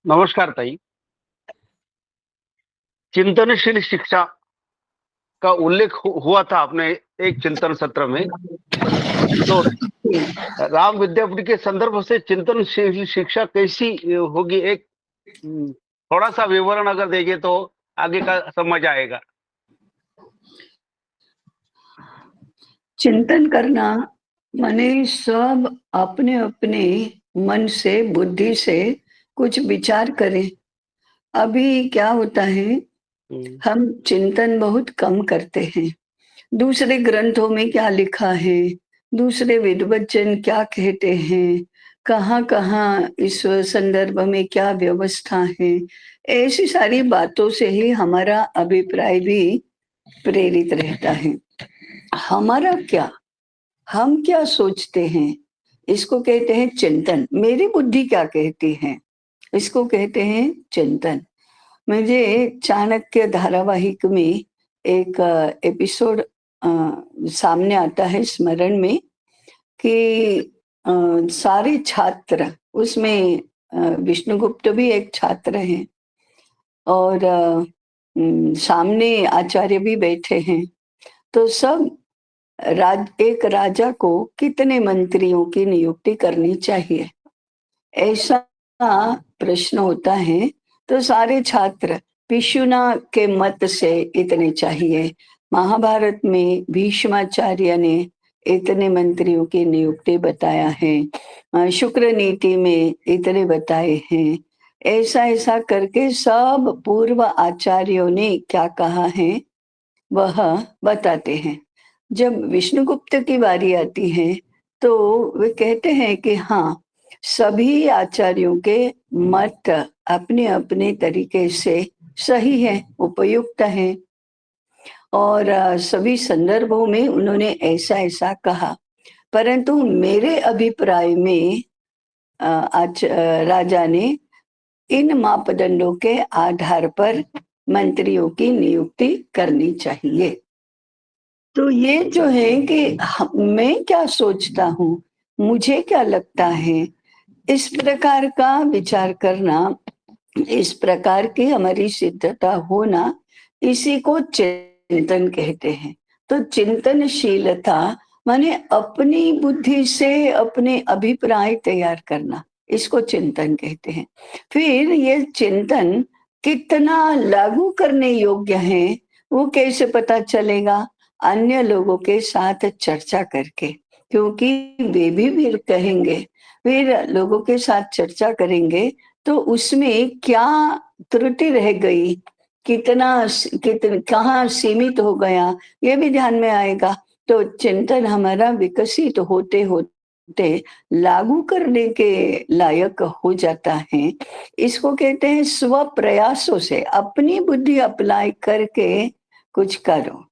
नमस्कार ताई। चिंतनशील शिक्षा का उल्लेख हुआ था आपने एक चिंतन सत्र में। तो राम विद्यापीठ के संदर्भ से चिंतनशील शिक्षा कैसी होगी? एक थोड़ा-सा विवरण अगर देंगे तो आगे का समझ आएगा। चिंतन करना माने सब अपने अपने मन से बुद्धि से कुछ विचार करें। अभी क्या होता है, हुँ, हम चिंतन बहुत कम करते हैं। दूसरे ग्रंथों में क्या लिखा है, दूसरे विद्वजन क्या कहते हैं, कहाँ-कहाँ इस संदर्भ में क्या व्यवस्था है, ऐसी सारी बातों से ही हमारा अभिप्राय भी प्रेरित रहता है। हमारा क्या, हम क्या सोचते हैं, इसको कहते हैं चिंतन। मेरी बुद्धि क्या कहती है, इसको कहते हैं चिंतन। मुझे चाणक्य धारावाहिक में एक एपिसोड सामने आता है स्मरण में कि सारे छात्र उसमें, विष्णुगुप्त भी एक छात्र हैं और सामने आचार्य भी बैठे हैं। तो सब एक राजा को कितने मंत्रियों की नियुक्ति करनी चाहिए, ऐसा प्रश्न होता है। तो सारे छात्र पिशुना के मत से इतने चाहिए, महाभारत में भीष्माचार्य ने इतने मंत्रियों की नियुक्ति बताया है, शुक्र नीति में इतने बताए हैं। ऐसा ऐसा करके सब पूर्व आचार्यों ने क्या कहा है वह बताते हैं। जब विष्णुगुप्त की बारी आती है तो वे कहते हैं कि हाँ, सभी आचार्यों के मत अपने अपने तरीके से सही है, उपयुक्त है और सभी संदर्भों में उन्होंने ऐसा ऐसा कहा। परंतु मेरे अभिप्राय में आज राजा ने इन मापदंडों के आधार पर मंत्रियों की नियुक्ति करनी चाहिए। तो ये जो है कि मैं क्या सोचता हूँ, मुझे क्या लगता है, इस प्रकार का विचार करना, इस प्रकार की हमारी सिद्धता होना, इसी को चिंतन कहते हैं। तो चिंतनशीलता माने अपनी बुद्धि से अपने अभिप्राय तैयार करना, इसको चिंतन कहते हैं। फिर ये चिंतन कितना लागू करने योग्य है, वो कैसे पता चलेगा? अन्य लोगों के साथ चर्चा करके, क्योंकि वे भी कहेंगे, फिर लोगों के साथ चर्चा करेंगे तो उसमें क्या त्रुटि रह गई, कहाँ सीमित हो गया, ये भी ध्यान में आएगा। तो चिंतन हमारा विकसित होते होते लागू करने के लायक हो जाता है। इसको कहते हैं स्व प्रयासों से अपनी बुद्धि अप्लाई करके कुछ करो।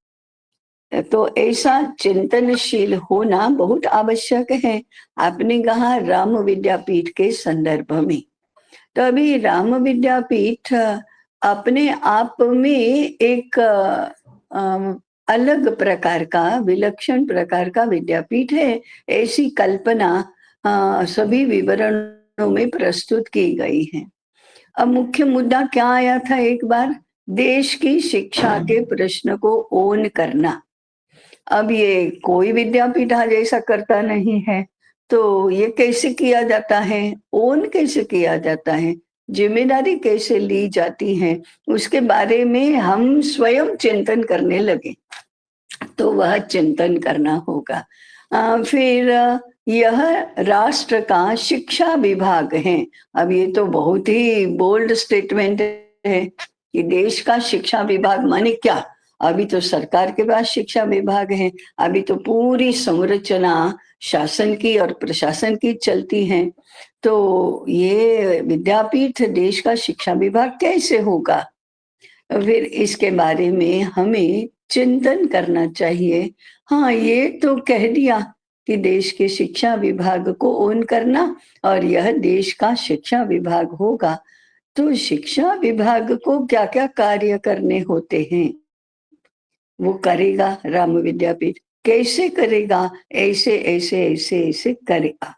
तो ऐसा चिंतनशील होना बहुत आवश्यक है। आपने कहा राम विद्यापीठ के संदर्भ में, तो अभी राम विद्यापीठ अपने आप में एक अलग प्रकार का, विलक्षण प्रकार का विद्यापीठ है, ऐसी कल्पना सभी विवरणों में प्रस्तुत की गई है। अब मुख्य मुद्दा क्या आया था एक बार, देश की शिक्षा के प्रश्न को ओन करना। अब ये कोई विद्यापीठ आज ऐसा करता नहीं है, तो ये कैसे किया जाता है, ओन कैसे किया जाता है, जिम्मेदारी कैसे ली जाती है, उसके बारे में हम स्वयं चिंतन करने लगे। तो वह चिंतन करना होगा। फिर यह राष्ट्र का शिक्षा विभाग है। अब ये तो बहुत ही बोल्ड स्टेटमेंट है कि देश का शिक्षा विभाग माने क्या? अभी तो सरकार के पास शिक्षा विभाग है, अभी तो पूरी संरचना शासन की और प्रशासन की चलती है। तो ये विद्यापीठ देश का शिक्षा विभाग कैसे होगा? फिर इसके बारे में हमें चिंतन करना चाहिए। हाँ, ये तो कह दिया कि देश के शिक्षा विभाग को ओन करना और यह देश का शिक्षा विभाग होगा। तो शिक्षा विभाग को क्या-क्या कार्य करने होते हैं, वो करेगा राम विद्यापीठ। कैसे करेगा? ऐसे, ऐसे, ऐसे, ऐसे करेगा।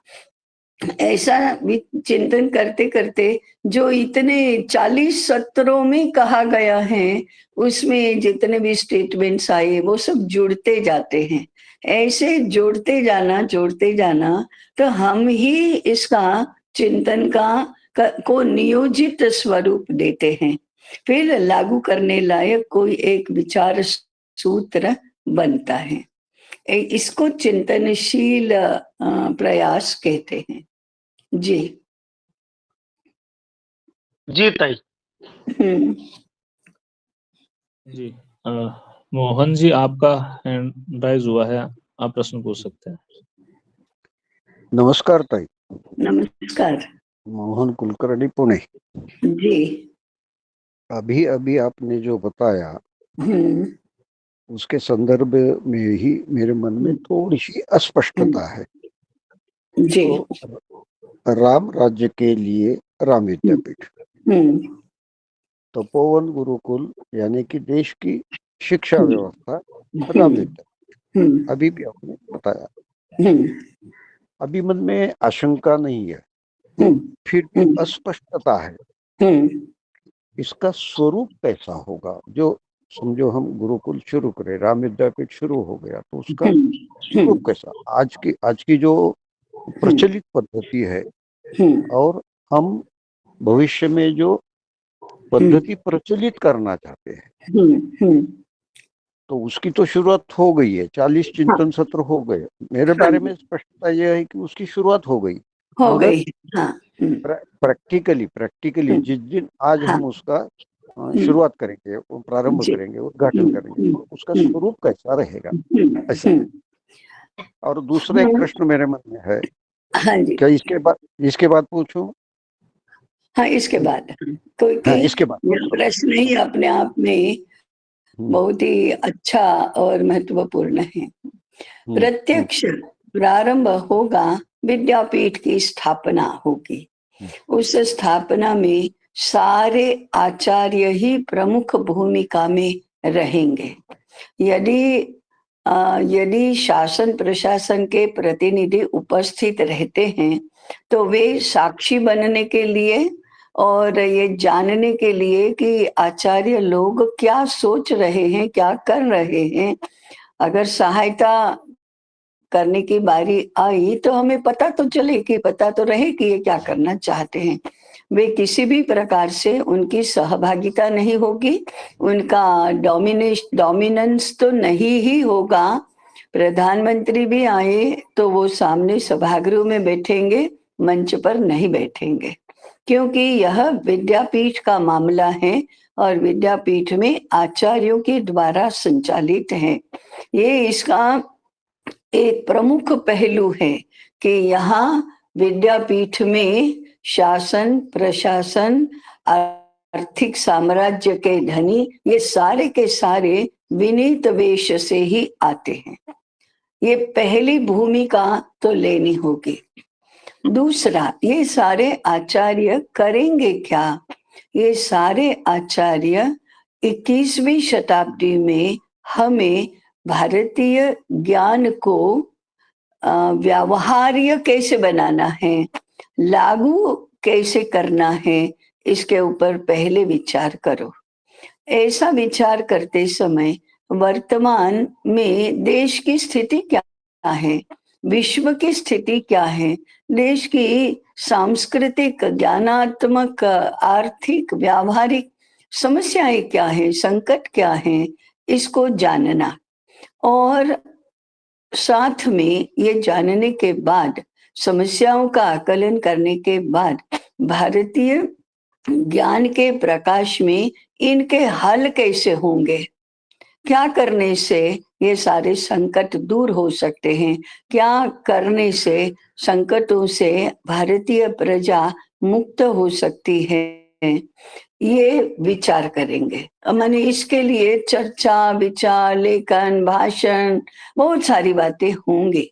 ऐसा चिंतन करते करते जो इतने 40 सत्रों में कहा गया है, उसमें जितने भी स्टेटमेंट्स आए वो सब जुड़ते जाते हैं। ऐसे जोड़ते जाना तो हम ही इसका चिंतन को नियोजित स्वरूप देते हैं। फिर लागू करने लायक कोई एक विचार सूत्र बनता है। इसको चिंतनशील प्रयास कहते हैं। जी। जी ताई। जी मोहन जी, आपका हैंड राइज हुआ है, आप प्रश्न पूछ सकते हैं। नमस्कार ताई। नमस्कार। मोहन कुलकर्णी, पुणे। जी। अभी अभी आपने जो बताया हम्म। उसके संदर्भ में ही मेरे मन में थोड़ी सी अस्पष्टता है। जी। तो राम राज्य के लिए राम विद्यापीठ, तपोवन गुरुकुल यानी कि देश की शिक्षा व्यवस्था राम विद्यापीठ, अभी भी आपने बताया। अभी मन में आशंका नहीं है, फिर भी अस्पष्टता है। इसका स्वरूप कैसा होगा? जो समझो हम गुरुकुल शुरू करें, राम विद्यापीठ शुरू हो गया, तो उसका स्वरूप कैसा? आज की जो प्रचलित पद्धति है और हम भविष्य में जो पद्धति प्रचलित करना चाहते हैं, तो उसकी तो शुरुआत हो गई है। 40 चिंतन सत्र हो गए। मेरे बारे में स्पष्टता यह है कि उसकी शुरुआत हो गई, मगर प्रैक्टिकली जिस दिन आज हम उसका शुरुआत करेंगे, प्रारंभ करेंगे, उद्घाटन करेंगे, तो उसका स्वरूप कैसा रहेगा, ऐसा। और दूसरा एक प्रश्न मेरे मन में है। हाँ जी। क्या इसके बाद पूछूं? हाँ, इसके बाद कोई इसके बाद प्रश्न ही अपने आप में बहुत ही अच्छा और महत्वपूर्ण है। प्रत्यक्ष प्रारंभ होगा, विद्यापीठ की स्थापना होगी। उस स्थापना में सारे आचार्य ही प्रमुख भूमिका में रहेंगे। यदि शासन प्रशासन के प्रतिनिधि उपस्थित रहते हैं तो वे साक्षी बनने के लिए और ये जानने के लिए कि आचार्य लोग क्या सोच रहे हैं, क्या कर रहे हैं, अगर सहायता करने की बारी आई तो हमें पता तो रहे कि ये क्या करना चाहते हैं। वे किसी भी प्रकार से उनकी सहभागिता नहीं होगी, उनका डोमिनेंस तो नहीं ही होगा। प्रधानमंत्री भी आए तो वो सामने सभागृह में बैठेंगे, मंच पर नहीं बैठेंगे, क्योंकि यह विद्यापीठ का मामला है और विद्यापीठ में आचार्यों के द्वारा संचालित है। ये इसका एक प्रमुख पहलू है कि यहाँ विद्यापीठ में शासन प्रशासन आर्थिक साम्राज्य के धनी ये सारे के सारे विनीत वेश से ही आते हैं। ये पहली भूमिका तो लेनी होगी। दूसरा, ये सारे आचार्य करेंगे क्या? ये सारे आचार्य 21वीं शताब्दी में हमें भारतीय ज्ञान को व्यवहार्य कैसे बनाना है, लागू कैसे करना है, इसके ऊपर पहले विचार करो। ऐसा विचार करते समय वर्तमान में देश की स्थिति क्या है, विश्व की स्थिति क्या है, देश की सांस्कृतिक, ज्ञानात्मक, आर्थिक, व्यावहारिक समस्याएं क्या है, संकट क्या है, इसको जानना। और साथ में ये जानने के बाद, समस्याओं का आकलन करने के बाद, भारतीय ज्ञान के प्रकाश में इनके हल कैसे होंगे, क्या करने से ये सारे संकट दूर हो सकते हैं, क्या करने से संकटों से भारतीय प्रजा मुक्त हो सकती है, ये विचार करेंगे। मैंने इसके लिए चर्चा, विचार, लेखन, भाषण, बहुत सारी बातें होंगी,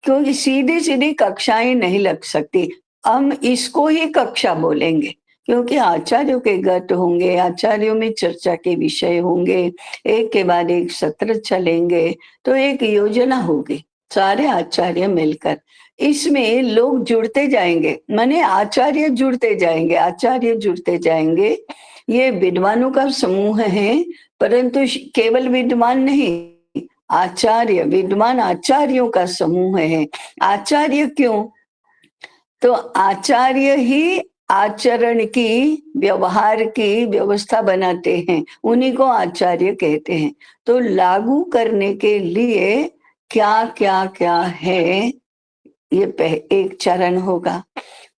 क्योंकि सीधी सीधी कक्षाएं नहीं लग सकती। हम इसको ही कक्षा बोलेंगे, क्योंकि आचार्यों के गट होंगे, आचार्यों में चर्चा के विषय होंगे, एक के बाद एक सत्र चलेंगे, तो एक योजना होगी, सारे आचार्य मिलकर। इसमें लोग जुड़ते जाएंगे, माने आचार्य जुड़ते जाएंगे, आचार्य जुड़ते जाएंगे। ये विद्वानों का समूह है, परंतु केवल विद्वान नहीं, आचार्य, विद्वान आचार्यों का समूह है। आचार्य क्यों? तो आचार्य ही आचरण की, व्यवहार की व्यवस्था बनाते हैं, उन्हीं को आचार्य कहते हैं। तो लागू करने के लिए क्या क्या क्या है, ये एक चरण होगा।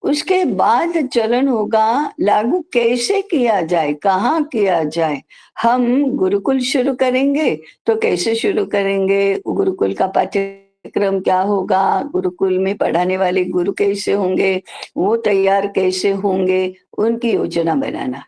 उसके बाद चरण होगा लागू कैसे किया जाए, कहाँ किया जाए। हम गुरुकुल शुरू करेंगे तो कैसे शुरू करेंगे, गुरुकुल का पाठ्यक्रम क्या होगा, गुरुकुल में पढ़ाने वाले गुरु कैसे होंगे, वो तैयार कैसे होंगे, उनकी योजना बनाना।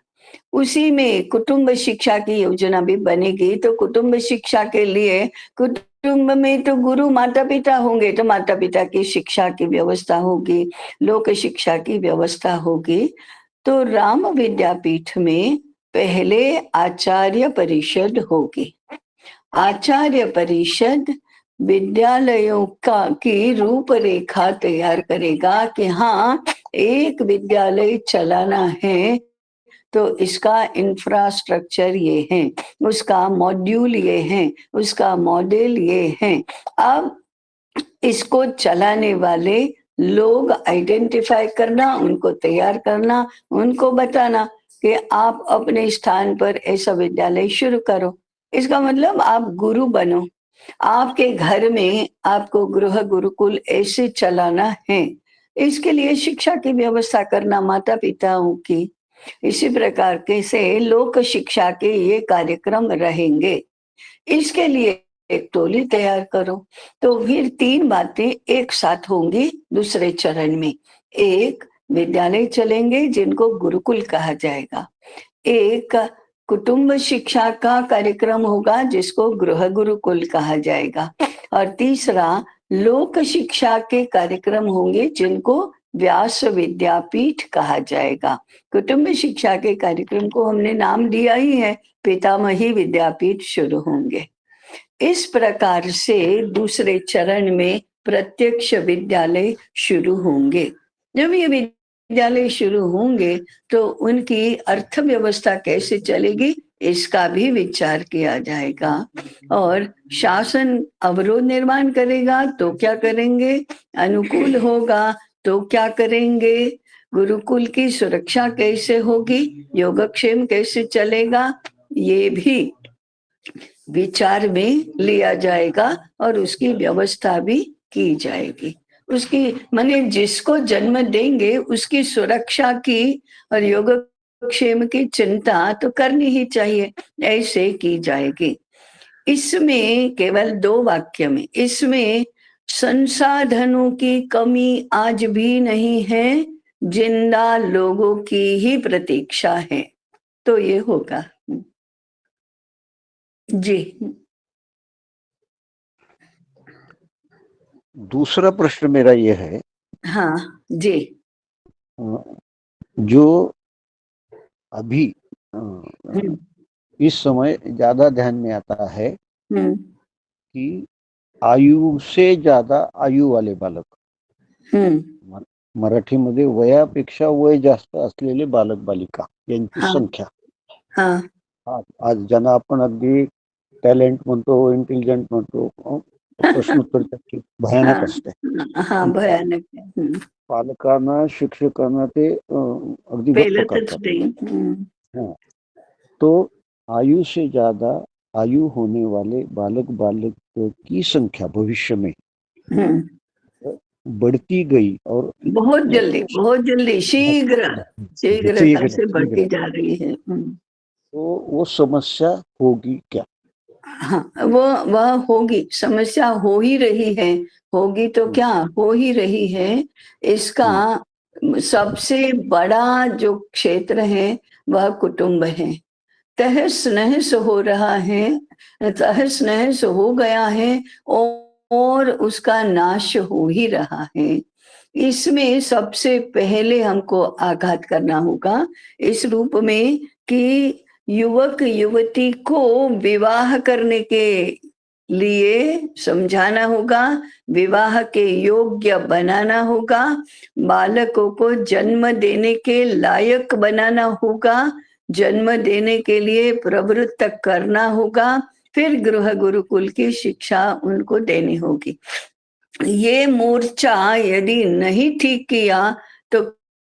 उसी में कुटुंब शिक्षा की योजना भी बनेगी। तो कुटुंब शिक्षा के लिए कुटुंब में तो गुरु माता पिता होंगे, तो माता पिता की शिक्षा की व्यवस्था होगी, लोक शिक्षा की व्यवस्था होगी। तो राम विद्यापीठ में पहले आचार्य परिषद होगी। आचार्य परिषद विद्यालयों की रूपरेखा तैयार करेगा कि हाँ, एक विद्यालय चलाना है तो इसका इंफ्रास्ट्रक्चर ये है, उसका मॉड्यूल ये है, उसका मॉडल ये है। अब इसको चलाने वाले लोग आइडेंटिफाई करना, उनको तैयार करना, उनको बताना कि आप अपने स्थान पर ऐसा विद्यालय शुरू करो। इसका मतलब आप गुरु बनो, आपके घर में आपको गृह गुरुकुल ऐसे चलाना है। इसके लिए शिक्षा की व्यवस्था करना माता पिताओं की। इसी प्रकार के से लोक शिक्षा के ये कार्यक्रम रहेंगे। इसके लिए एक टोली तैयार करो। तो फिर 3 बातें एक साथ होंगी दूसरे चरण में। एक, विद्यालय चलेंगे जिनको गुरुकुल कहा जाएगा। एक, कुटुंब शिक्षा का कार्यक्रम होगा जिसको गृह गुरुकुल कहा जाएगा। और तीसरा, लोक शिक्षा के कार्यक्रम होंगे जिनको व्यास विद्यापीठ कहा जाएगा। कुटुंब शिक्षा के कार्यक्रम को हमने नाम दिया ही है, पितामही विद्यापीठ शुरू होंगे। इस प्रकार से दूसरे चरण में प्रत्यक्ष विद्यालय शुरू होंगे। जब ये विद्यालय शुरू होंगे तो उनकी अर्थव्यवस्था कैसे चलेगी, इसका भी विचार किया जाएगा। और शासन अवरोध निर्माण करेगा तो क्या करेंगे, अनुकूल होगा तो क्या करेंगे, गुरुकुल की सुरक्षा कैसे होगी, योगक्षेम कैसे चलेगा, ये भी विचार में लिया जाएगा और उसकी व्यवस्था भी की जाएगी। उसकी माने जिसको जन्म देंगे उसकी सुरक्षा की और योगक्षेम की चिंता तो करनी ही चाहिए, ऐसे की जाएगी। इसमें केवल 2 वाक्य में, इसमें संसाधनों की कमी आज भी नहीं है, जिंदा लोगों की ही प्रतीक्षा है। तो ये होगा जी। दूसरा प्रश्न मेरा ये है, हाँ जी, जो अभी इस समय ज्यादा ध्यान में आता है कि आयु से ज्यादा आयु वाले बालक, मराठीमध्ये वयापेक्षा वय जास्त असलेले बालक बालिका यांची संख्या, आज ज्यांना आपण अगदी टॅलेंट म्हणतो, इंटेलिजंट म्हणतो, प्रश्नोत्तर भयानक असते, भयानक, पालकांना शिक्षकांना ते अगदी व्यक्त करतात। तो आयु से ज्यादा आयु होने वाले बालक बालिक की संख्या भविष्य में बढ़ती गई और बहुत जल्दी शीघ्र से बढ़ती जा रही है। तो वो समस्या होगी क्या? हाँ, वह होगी, समस्या हो ही रही है, होगी तो क्या, हो ही रही है। इसका सबसे बड़ा जो क्षेत्र है वह कुटुंब है। तहस नहस हो रहा है, तहस नहस हो गया है और उसका नाश हो ही रहा है। इसमें सबसे पहले हमको आघात करना होगा इस रूप में कि युवक युवती को विवाह करने के लिए समझाना होगा, विवाह के योग्य बनाना होगा, बालकों को जन्म देने के लायक बनाना होगा, जन्म देने के लिए प्रवृत्त करना होगा, फिर गृह गुरुकुल की शिक्षा उनको देनी होगी। ये मोर्चा यदि नहीं ठीक किया तो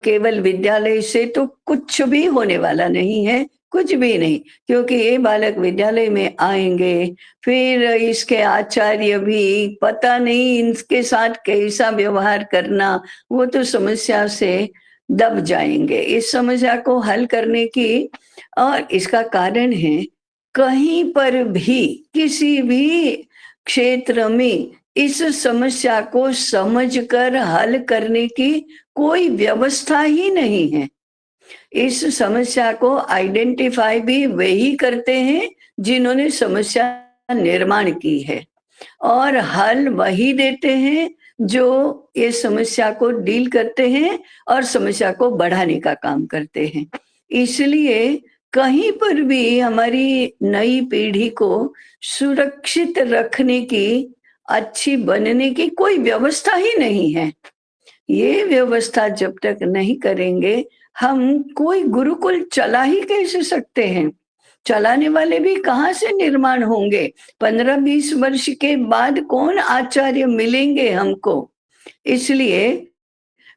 केवल विद्यालय से तो कुछ भी होने वाला नहीं है, कुछ भी नहीं, क्योंकि ये बालक विद्यालय में आएंगे, फिर इसके आचार्य भी पता नहीं इनके साथ कैसा व्यवहार करना, वो तो समस्या से दब जाएंगे। इस समस्या को हल करने की, और इसका कारण है कहीं पर भी किसी भी क्षेत्र में इस समस्या को समझकर हल करने की कोई व्यवस्था ही नहीं है। इस समस्या को आइडेंटिफाई भी वही करते हैं जिन्होंने समस्या निर्माण की है, और हल वही देते हैं जो ये समस्या को डील करते हैं और समस्या को बढ़ाने का काम करते हैं। इसलिए कहीं पर भी हमारी नई पीढ़ी को सुरक्षित रखने की, अच्छी बनने की कोई व्यवस्था ही नहीं है। ये व्यवस्था जब तक नहीं करेंगे, हम कोई गुरुकुल चला ही कैसे सकते हैं? चलाने वाले भी कहाँ से निर्माण होंगे? 15-20 वर्ष के बाद कौन आचार्य मिलेंगे हमको? इसलिए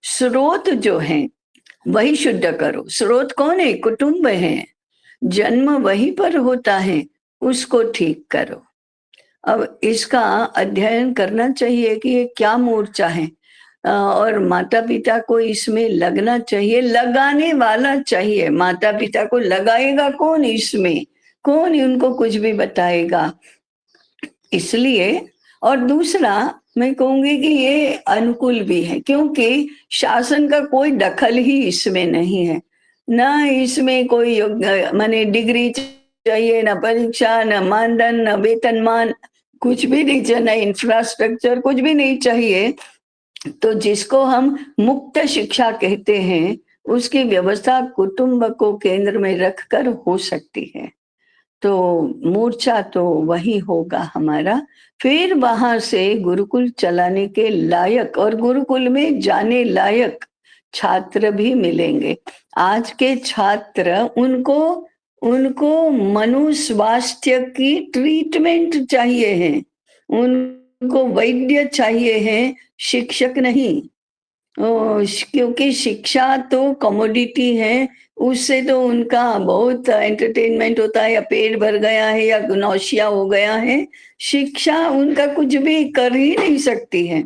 स्रोत जो है वही शुद्ध करो। स्रोत कौन है? कुटुंब है, जन्म वहीं पर होता है, उसको ठीक करो। अब इसका अध्ययन करना चाहिए कि ये क्या मोर्चा है, और माता पिता को इसमें लगना चाहिए, लगाने वाला चाहिए। माता पिता को लगाएगा कौन इसमें? कौन उनको कुछ भी बताएगा? इसलिए, और दूसरा मैं कहूंगी कि ये अनुकूल भी है, क्योंकि शासन का कोई दखल ही इसमें नहीं है। ना इसमें कोई माने डिग्री चाहिए, ना परीक्षा, ना मानदंड, ना वेतनमान, कुछ भी नहीं चाहिए, ना इंफ्रास्ट्रक्चर, कुछ भी नहीं चाहिए। तो जिसको हम मुक्त शिक्षा कहते हैं, उसकी व्यवस्था कुटुंब को केंद्र में रखकर हो सकती है। तो मोर्चा तो वही होगा हमारा। फिर वहां से गुरुकुल चलाने के लायक और गुरुकुल में जाने लायक छात्र भी मिलेंगे। आज के छात्र, उनको मनोस्वास्थ्य की ट्रीटमेंट चाहिए है, उनको वैद्य चाहिए है, शिक्षक नहीं। क्योंकि शिक्षा तो कमोडिटी है, उससे तो उनका बहुत एंटरटेनमेंट होता है, या पेट भर गया है या नौशिया हो गया है। शिक्षा उनका कुछ भी कर ही नहीं सकती है।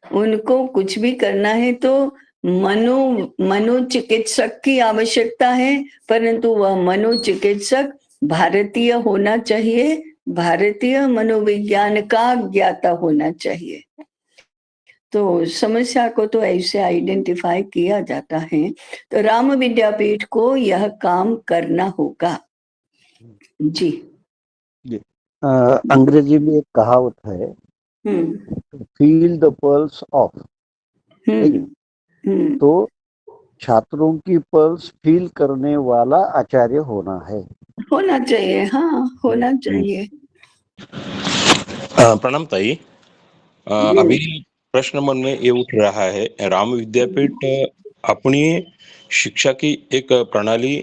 उनको कुछ भी करना है तो मनोचिकित्सक की आवश्यकता है, परंतु वह मनोचिकित्सक भारतीय होना चाहिए, भारतीय मनोविज्ञान का ज्ञाता होना चाहिए। तो समस्या को तो ऐसे आइडेंटिफाई किया जाता है। तो राम विद्यापीठ को यह काम करना होगा। जी अंग्रेजी में एक कहावत है, फील द पल्स ऑफ। तो छात्रों की पल्स फील करने वाला आचार्य होना चाहिए। हाँ, होना चाहिए। प्रणाम ताई। अभी प्रश्न मन में ये उठ रहा है, राम विद्यापीठ अपनी शिक्षा की एक प्रणाली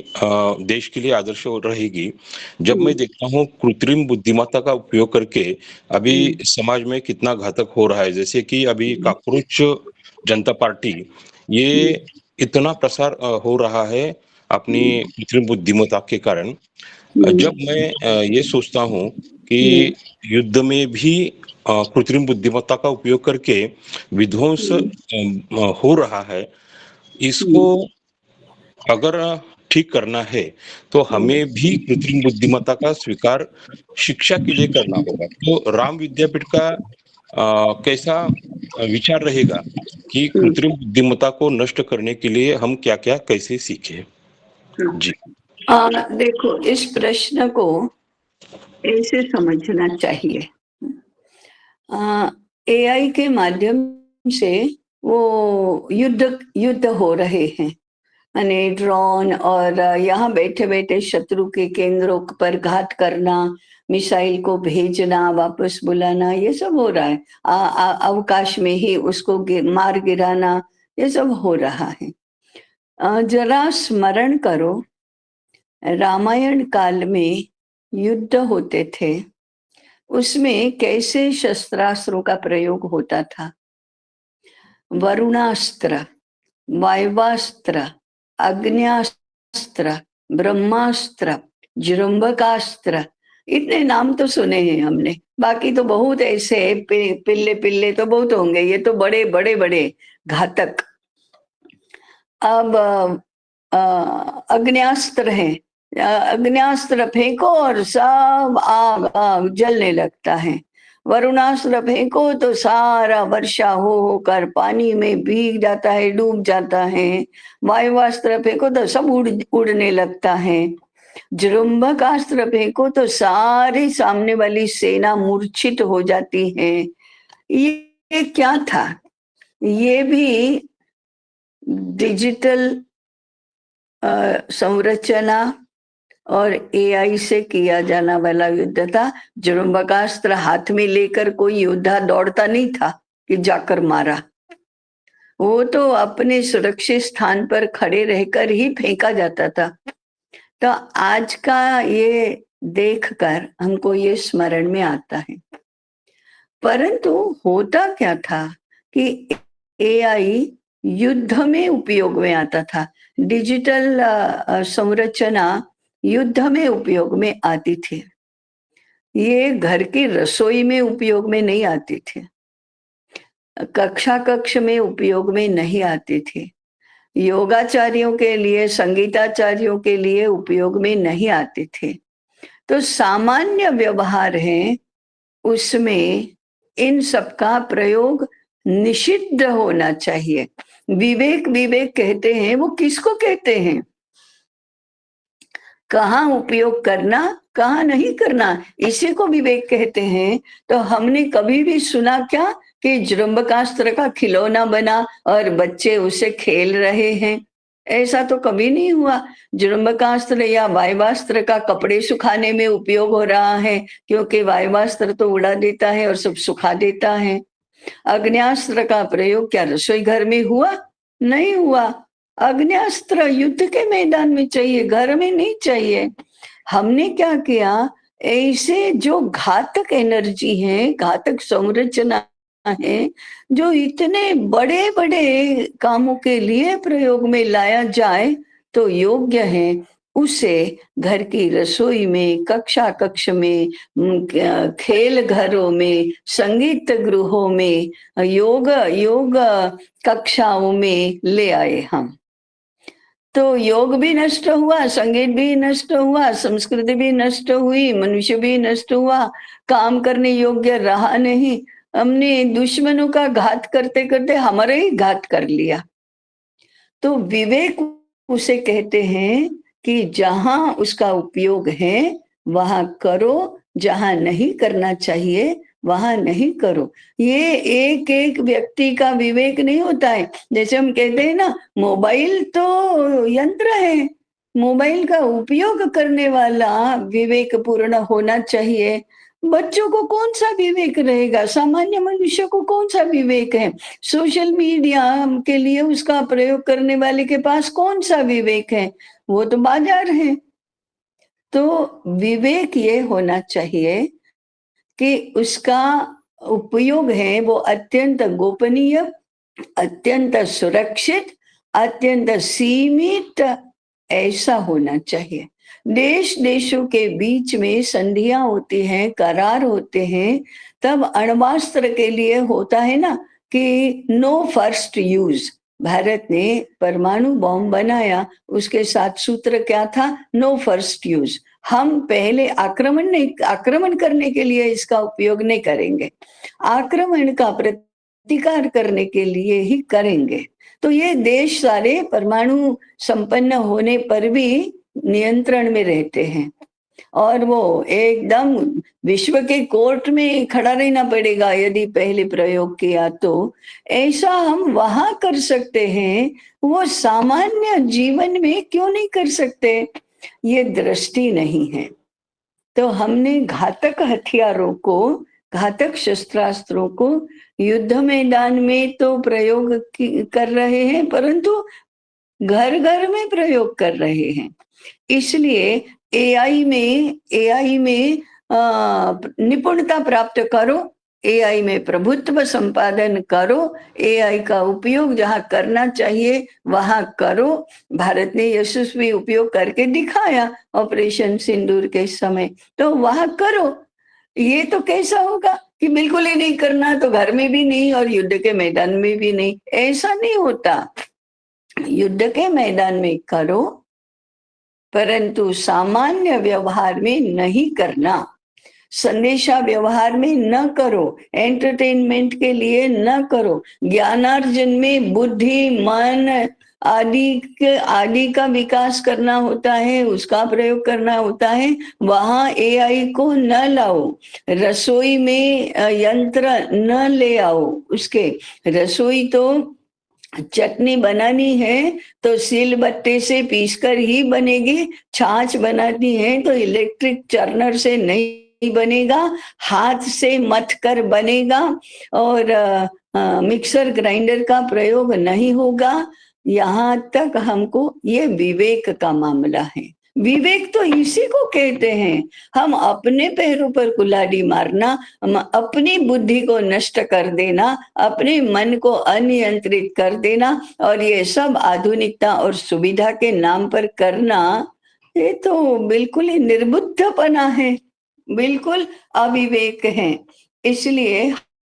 देश के लिए आदर्श रहेगी। जब मैं देखता हूँ कृत्रिम बुद्धिमत्ता का उपयोग करके अभी समाज में कितना घातक हो रहा है, जैसे कि अभी कॉकरोच जनता पार्टी, ये इतना प्रसार हो रहा है अपनी कृत्रिम बुद्धिमत्ता के कारण। जब मैं ये सोचता हूँ कि युद्ध में भी कृत्रिम बुद्धिमत्ता का उपयोग करके विध्वंस हो रहा है, इसको अगर ठीक करना है तो हमें भी कृत्रिम बुद्धिमत्ता का स्वीकार शिक्षा के लिए करना होगा। तो राम विद्यापीठ का कैसा विचार रहेगा कि कृत्रिम बुद्धिमत्ता को नष्ट करने के लिए हम क्या क्या कैसे सीखें? जी देखो, इस प्रश्न को ऐसे समझना चाहिए। एआई के माध्यम से वो युद्ध हो रहे हैं, माने ड्रोन और यहाँ बैठे बैठे शत्रु के केंद्रों पर घात करना, मिसाइल को भेजना, वापस बुलाना, ये सब हो रहा है। अवकाश में ही उसको मार गिराना, ये सब हो रहा है। जरा स्मरण करो, रामायण काल में युद्ध होते थे, उसमें कैसे शस्त्रास्त्रों का प्रयोग होता था। वरुणास्त्र, वायवास्त्र, अग्न्यास्त्र, ब्रह्मास्त्र, जृंबकास्त्र, इतने नाम तो सुने हैं हमने, बाकी तो बहुत ऐसे पिल्ले पिल्ले तो बहुत होंगे, ये तो बड़े बड़े बड़े घातक। अब अग्न्यास्त्र है, अग्न्यास्त्र फेंको और सब आग आग जलने लगता है। वरुणास्त्र फेंको तो सारा वर्षा होकर पानी में भीग जाता है, डूब जाता है। वायुवास्त्र फेंको तो सब उड़ने लगता है। जृंबकास्त्र फेंको तो सारी सामने वाली सेना मूर्छित हो जाती है। ये क्या था? ये भी डिजिटल संरचना और एआई से किया जाना वाला युद्ध था। जृंबकास्त्र हाथ में लेकर कोई योद्धा दौड़ता नहीं था कि जाकर मारा, वो तो अपने सुरक्षित स्थान पर खड़े रहकर ही फेंका जाता था। तो आज का ये देखकर हमको ये स्मरण में आता है। परंतु होता क्या था कि एआई युद्ध में उपयोग में आता था, डिजिटल संरचना युद्ध में उपयोग में आती थी, ये घर की रसोई में उपयोग में नहीं आती थी, कक्षा कक्ष में उपयोग में नहीं आती थी, योगाचार्यों के लिए, संगीताचार्यों के लिए उपयोग में नहीं आती थी। तो सामान्य व्यवहार है, उसमें इन सब का प्रयोग निषिद्ध होना चाहिए। विवेक विवेक कहते हैं, वो किसको कहते हैं? कहाँ उपयोग करना, कहाँ नहीं करना, इसी को विवेक कहते हैं। तो हमने कभी भी सुना क्या कि जृंबकास्त्र का खिलौना बना और बच्चे उसे खेल रहे हैं? ऐसा तो कभी नहीं हुआ। जृंबकास्त्र या वायवास्त्र का कपड़े सुखाने में उपयोग हो रहा है, क्योंकि वायवास्त्र तो उड़ा देता है और सब सुखा देता है। अग्न्यास्त्र का प्रयोग क्या रसोई घर में हुआ? नहीं हुआ। अग्न्यास्त्र युद्ध के मैदान में चाहिए, घर में नहीं चाहिए। हमने क्या किया, ऐसे जो घातक एनर्जी है, घातक संरचना है, जो इतने बड़े बड़े कामों के लिए प्रयोग में लाया जाए तो योग्य है, उसे घर की रसोई में, कक्षा कक्ष में, खेल घरों में, संगीत गृहों में, योग कक्षाओं में ले आए हम। तो योग भी नष्ट हुआ, संगीत भी नष्ट हुआ, संस्कृति भी नष्ट हुई, मनुष्य भी नष्ट हुआ, काम करने योग्य रहा नहीं। हमने दुश्मनों का घात करते करते हमारा ही घात कर लिया। तो विवेक उसे कहते हैं कि जहां उसका उपयोग है वहां करो, जहां नहीं करना चाहिए वहां नहीं करो। ये एक एक व्यक्ति का विवेक नहीं होता है। जैसे हम कहते हैं ना, मोबाइल तो यंत्र है, मोबाइल का उपयोग करने वाला विवेक पूर्ण होना चाहिए। बच्चों को कौन सा विवेक रहेगा? सामान्य मनुष्य को कौन सा विवेक है? सोशल मीडिया के लिए उसका प्रयोग करने वाले के पास कौन सा विवेक है? वो तो बाजार है। तो विवेक ये होना चाहिए कि उसका उपयोग है वो अत्यंत गोपनीय, अत्यंत सुरक्षित, अत्यंत सीमित ऐसा होना चाहिए। देश देशों के बीच में संधियां होती हैं, करार होते हैं, तब अण्वास्त्र के लिए होता है ना कि नो फर्स्ट यूज। भारत ने परमाणु बॉम्ब बनाया, उसके साथ सूत्र क्या था? No first use. हम पहले आक्रमण करने के लिए इसका उपयोग नहीं करेंगे, आक्रमण का प्रतिकार करने के लिए ही करेंगे। तो ये देश सारे परमाणु संपन्न होने पर भी नियंत्रण में रहते हैं। और वो एकदम विश्व के कोर्ट में खड़ा रहना पड़ेगा यदि पहले प्रयोग किया तो। ऐसा हम वहां कर सकते हैं, वो सामान्य जीवन में क्यों नहीं कर सकते? ये दृष्टि नहीं है। तो हमने घातक हथियारों को, घातक शस्त्रास्त्रों को युद्ध मैदान में तो प्रयोग कर रहे हैं, परंतु घर घर में प्रयोग कर रहे हैं। इसलिए एआई में निपुणता प्राप्त करो, एआई में प्रभुत्व संपादन करो, एआई का उपयोग जहां करना चाहिए वहां करो। भारत ने यशस्वी उपयोग करके दिखाया ऑपरेशन सिंदूर के समय, तो वहां करो। ये तो कैसा होगा कि बिल्कुल ही नहीं करना, तो घर में भी नहीं और युद्ध के मैदान में भी नहीं, ऐसा नहीं होता। युद्ध के मैदान में करो, परंतु सामान्य व्यवहार में नहीं करना, संदेशा व्यवहार में न करो, एंटरटेनमेंट के लिए न करो। ज्ञानार्जन में बुद्धि, मन आदि का विकास करना होता है, उसका प्रयोग करना होता है, वहां एआई को न लाओ। रसोई में यंत्र न ले आओ। उसके रसोई तो चटनी बनानी है तो सिलबट्टे से पीसकर ही बनेगी, छाछ बनानी है तो इलेक्ट्रिक चर्नर से नहीं बनेगा, हाथ से मथ कर बनेगा, और मिक्सर ग्राइंडर का प्रयोग नहीं होगा। यहाँ तक हमको, ये विवेक का मामला है। विवेक तो इसी को कहते हैं, हम अपने पैरों पर कुल्हाड़ी मारना, अपनी बुद्धि को नष्ट कर देना, अपने मन को अनियंत्रित कर देना, और ये सब आधुनिकता और सुविधा के नाम पर करना, ये तो बिल्कुल ही निर्बुद्धपना है, बिल्कुल अविवेक है। इसलिए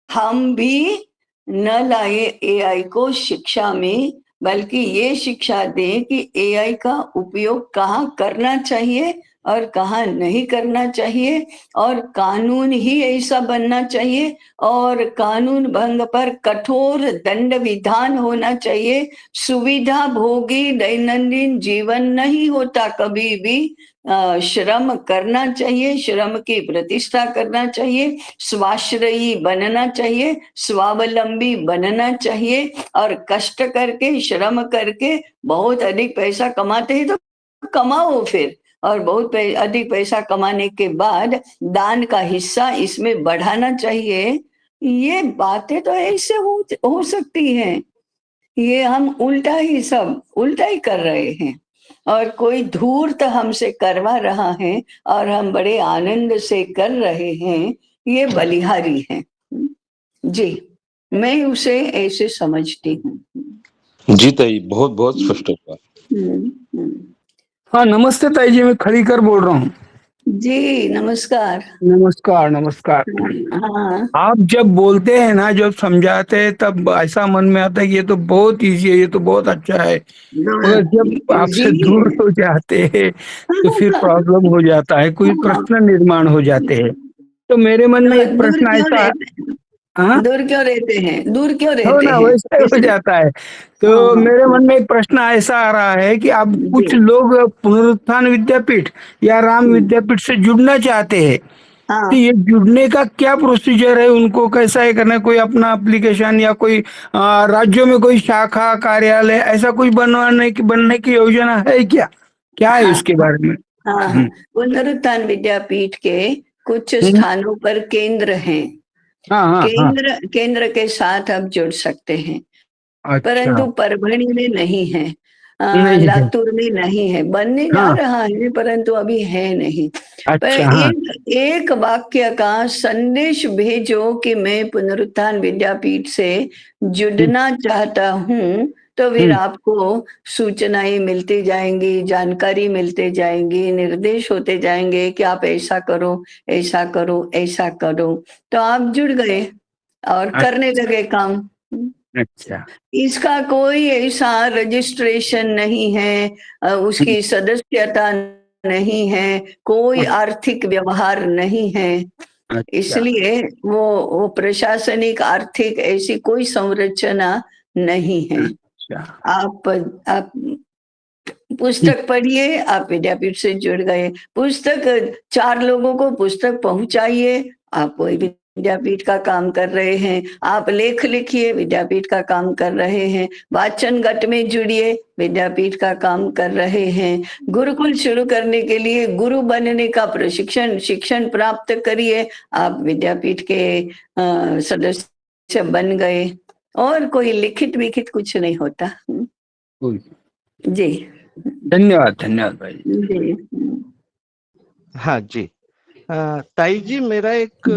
हम भी न लाए एआई को शिक्षा में, बल्कि ये शिक्षा दें कि एआई का उपयोग कहाँ करना चाहिए और कहाँ नहीं करना चाहिए, और कानून ही ऐसा बनना चाहिए, और कानून भंग पर कठोर दंड विधान होना चाहिए। सुविधा भोगी दैनंदिन जीवन नहीं होता कभी भी। श्रम करना चाहिए, श्रम की प्रतिष्ठा करना चाहिए, स्वाश्रयी बनना चाहिए, स्वावलंबी बनना चाहिए, और कष्ट करके, श्रम करके बहुत अधिक पैसा कमाते हैं तो कमाओ फिर, और बहुत अधिक पैसा कमाने के बाद दान का हिस्सा इसमें बढ़ाना चाहिए। ये बातें तो ऐसे हो सकती हैं। ये हम उल्टा ही कर रहे हैं, और कोई धूर्त हमसे करवा रहा है और हम बड़े आनंद से कर रहे हैं, ये बलिहारी है जी। मैं उसे ऐसे समझती हूँ। जी ताई, बहुत बहुत स्पष्ट हुआ। हाँ, नमस्ते ताई जी, मैं खड़ीकर बोल रहा हूँ। जी नमस्कार। नमस्कार नमस्कार। हाँ आप जब बोलते हैं ना, जब समझाते हैं, तब ऐसा मन में आता है कि ये तो बहुत इजी है, ये तो बहुत अच्छा है, मगर जब आपसे दूर हो जाते हैं तो फिर प्रॉब्लम हो जाता है, कोई प्रश्न निर्माण हो जाते हैं। तो मेरे मन में एक प्रश्न ऐसा, हाँ दूर क्यों रहते हैं, दूर क्यों हो रहते ना, हैं, वैसा हो जाता है। तो मेरे मन में एक प्रश्न ऐसा आ रहा है कि अब कुछ लोग पुनरुत्थान विद्यापीठ या राम विद्यापीठ से जुड़ना चाहते हैं, तो ये जुड़ने का क्या प्रोसीजर है, उनको कैसा है करना है? कोई अपना एप्लीकेशन या कोई राज्यों में कोई शाखा कार्यालय ऐसा कुछ बनने की योजना है क्या है इसके बारे में? हाँ, पुनरुत्थान विद्यापीठ के कुछ स्थानों पर केंद्र हैं। केंद्र के साथ आप जुड़ सकते हैं। अच्छा। परंतु परभणी में नहीं है, लातूर में नहीं है, बनने जा रहा है परंतु अभी है नहीं। पर एक वाक्य का संदेश भेजो कि मैं पुनरुत्थान विद्यापीठ से जुड़ना चाहता हूँ, तो फिर आपको सूचनाएं मिलती जाएंगी, जानकारी मिलते जाएंगी, निर्देश होते जाएंगे कि आप ऐसा करो, ऐसा करो, ऐसा करो। तो आप जुड़ गए और करने लगे काम। अच्छा। इसका कोई ऐसा रजिस्ट्रेशन नहीं है, उसकी सदस्यता नहीं है, कोई आर्थिक व्यवहार नहीं है। इसलिए वो प्रशासनिक आर्थिक ऐसी कोई संरचना नहीं है। आप पुस्तक पढ़िए, आप विद्यापीठ से जुड़ गए। पुस्तक 4 लोगों को पुस्तक पहुंचाइए, आप कोई विद्यापीठ का काम कर रहे हैं। आप लेख लिखिए, विद्यापीठ का काम कर रहे हैं। वाचन गट में जुड़िए, विद्यापीठ का काम कर रहे हैं। गुरुकुल शुरू करने के लिए गुरु बनने का शिक्षण प्राप्त करिए, आप विद्यापीठ के सदस्य बन गए। और कोई लिखित विखित कुछ नहीं होता। जी धन्यवाद भाई जी। हाँ जी। ताई जी, मेरा एक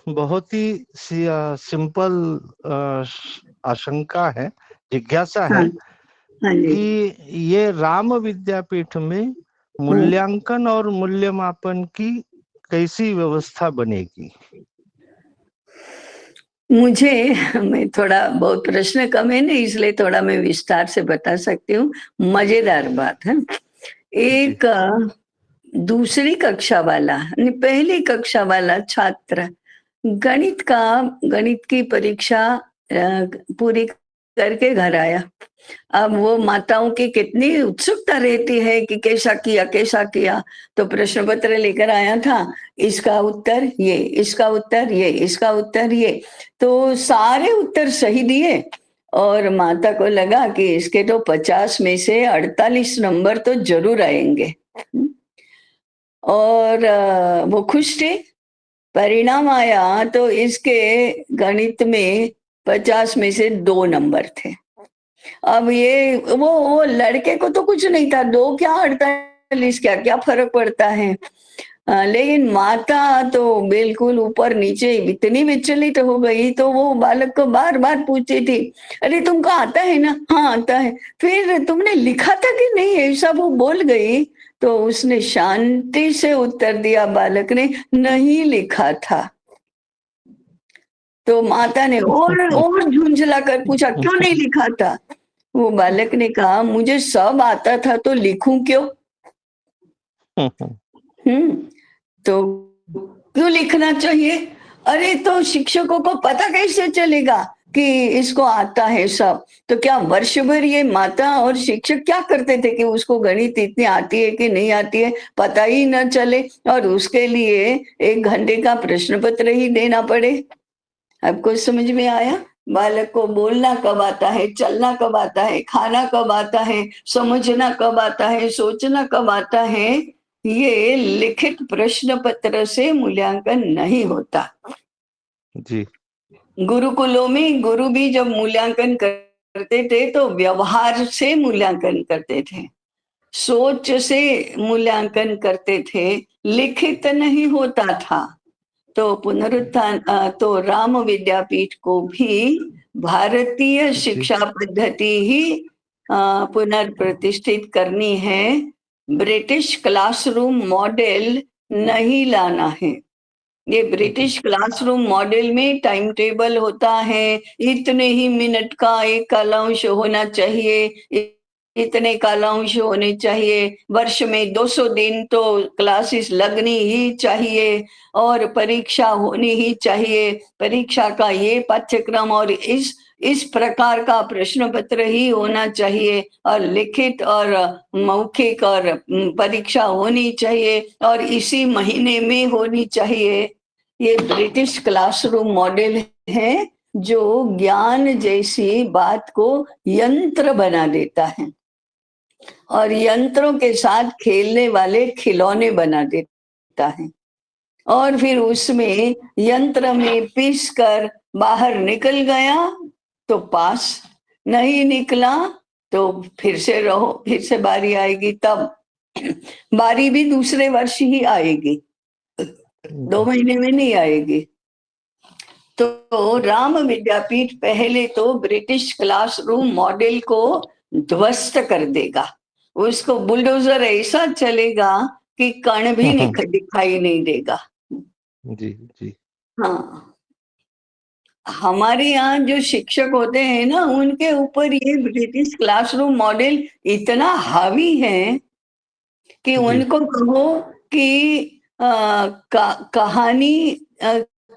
बहुत ही सिंपल आशंका है, जिज्ञासा है। हाँ जी। कि ये राम विद्यापीठ में मूल्यांकन और मूल्यमापन की कैसी व्यवस्था बनेगी? मैं थोड़ा बहुत प्रश्न कम है ना, इसलिए थोड़ा मैं विस्तार से बता सकती हूँ। मजेदार बात है। एक दूसरी कक्षा वाला, पहली कक्षा वाला छात्र गणित की परीक्षा पूरी करके घर आया। अब वो माताओं की कितनी उत्सुकता रहती है कि कैसा किया। तो प्रश्न पत्र लेकर आया था, इसका उत्तर ये, इसका उत्तर ये, इसका उत्तर ये। तो सारे उत्तर सही दिए और माता को लगा कि इसके तो 50 में से 48 नंबर तो जरूर आएंगे। और वो खुश थे। परिणाम आया तो इसके गणित में 50 में से 2 नंबर थे। अब ये वो लड़के को तो कुछ नहीं था, 2 क्या 48 क्या फर्क पड़ता है। लेकिन माता तो बिल्कुल ऊपर नीचे इतनी विचलित हो गई, तो वो बालक को बार बार पूछती थी, अरे तुमको आता है ना? हाँ आता है। फिर तुमने लिखा था कि नहीं? ऐसा वो बोल गई। तो उसने शांति से उत्तर दिया, बालक ने, नहीं लिखा था। तो माता ने और झुंझला कर पूछा, क्यों नहीं लिखा था? वो बालक ने कहा, मुझे सब आता था तो लिखूं क्यों? तो क्यों लिखना चाहिए? अरे तो शिक्षकों को पता कैसे चलेगा कि इसको आता है सब? तो क्या वर्ष भर ये माता और शिक्षक क्या करते थे कि उसको गणित इतनी आती है कि नहीं आती है पता ही न चले, और उसके लिए 1 घंटे का प्रश्न पत्र ही देना पड़े? आपको समझ में आया? बालक को बोलना कब आता है, चलना कब आता है, खाना कब आता है, समझना कब आता है, सोचना कब आता है, ये लिखित प्रश्न पत्र से मूल्यांकन नहीं होता। जी। गुरुकुलों में गुरु भी जब मूल्यांकन करते थे तो व्यवहार से मूल्यांकन करते थे, सोच से मूल्यांकन करते थे, लिखित नहीं होता था। तो पुनरुत्थान तो राम विद्यापीठ को भी भारतीय शिक्षा पद्धति ही पुनर्प्रतिष्ठित करनी है। ब्रिटिश क्लासरूम मॉडल नहीं लाना है। ये ब्रिटिश क्लासरूम मॉडल में टाइम टेबल होता है, इतने ही मिनट का एक कालांश होना चाहिए, इतने कालांश होने चाहिए, वर्ष में 200 दिन तो क्लासेस लगनी ही चाहिए, और परीक्षा होनी ही चाहिए, परीक्षा का ये पाठ्यक्रम और इस प्रकार का प्रश्न पत्र ही होना चाहिए, और लिखित और मौखिक और परीक्षा होनी चाहिए, और इसी महीने में होनी चाहिए। ये ब्रिटिश क्लासरूम मॉडल है जो ज्ञान जैसी बात को यंत्र बना देता है और यंत्रों के साथ खेलने वाले खिलौने बना देता है, और फिर उसमें यंत्र में पीस कर बाहर निकल गया तो पास, नहीं निकला तो फिर से रहो, फिर से बारी आएगी, तब बारी भी दूसरे वर्ष ही आएगी, 2 महीने में नहीं आएगी। तो राम विद्यापीठ पहले तो ब्रिटिश क्लासरूम मॉडल को ध्वस्त कर देगा, उसको बुलडोजर ऐसा चलेगा कि कण भी दिखाई नहीं देगा। जी जी। हाँ, हमारे यहाँ जो शिक्षक होते हैं ना, उनके ऊपर ये ब्रिटिश क्लासरूम मॉडल इतना हावी है कि उनको कहो कि कहानी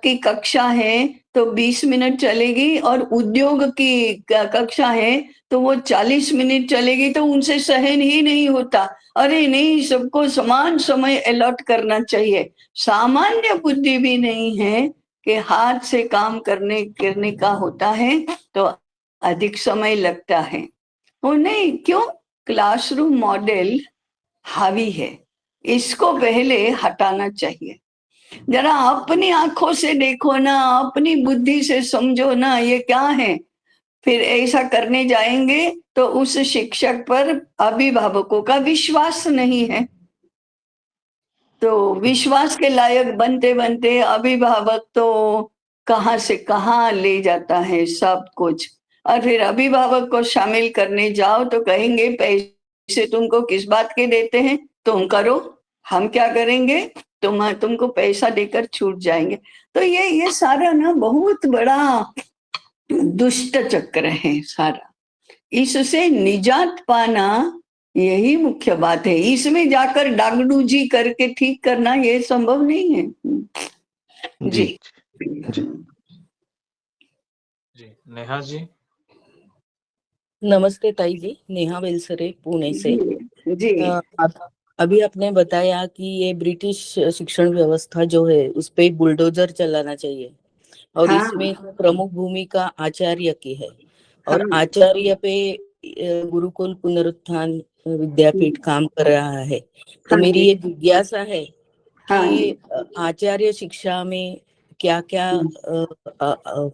की कक्षा है तो 20 मिनट चलेगी, और उद्योग की कक्षा है तो वो 40 मिनट चलेगी, तो उनसे सहन ही नहीं होता। अरे नहीं, सबको समान समय अलॉट करना चाहिए। सामान्य बुद्धि भी नहीं है कि हाथ से काम करने का होता है तो अधिक समय लगता है। वो नहीं, क्यों? क्लासरूम मॉडल हावी है, इसको पहले हटाना चाहिए। जरा अपनी आंखों से देखो ना, अपनी बुद्धि से समझो ना, ये क्या है। फिर ऐसा करने जाएंगे तो उस शिक्षक पर अभिभावकों का विश्वास नहीं है, तो विश्वास के लायक बनते बनते अभिभावक तो कहाँ से कहाँ ले जाता है सब कुछ। और फिर अभिभावक को शामिल करने जाओ तो कहेंगे पैसे तुमको किस बात के देते हैं, तुम करो, हम क्या करेंगे, तुमको पैसा देकर छूट जाएंगे। तो ये सारा ना बहुत बड़ा दुष्ट चक्र है सारा। इससे निजात पाना यही मुख्य बात है। इसमें जाकर डागडूजी करके ठीक करना ये संभव नहीं है। जी जी। जी नेहा जी। नमस्ते ताई जी, नेहा बेलसरे पुणे से। जी अभी आपने बताया कि ये ब्रिटिश शिक्षण व्यवस्था जो है उस पे बुलडोजर चलाना चाहिए, और हाँ, इसमें प्रमुख भूमिका आचार्य की है, और हाँ, आचार्य पे गुरुकुल पुनरुत्थान विद्यापीठ काम कर रहा है। तो हाँ मेरी जी, ये जिज्ञासा है हाँ कि जी, आचार्य शिक्षा में क्या क्या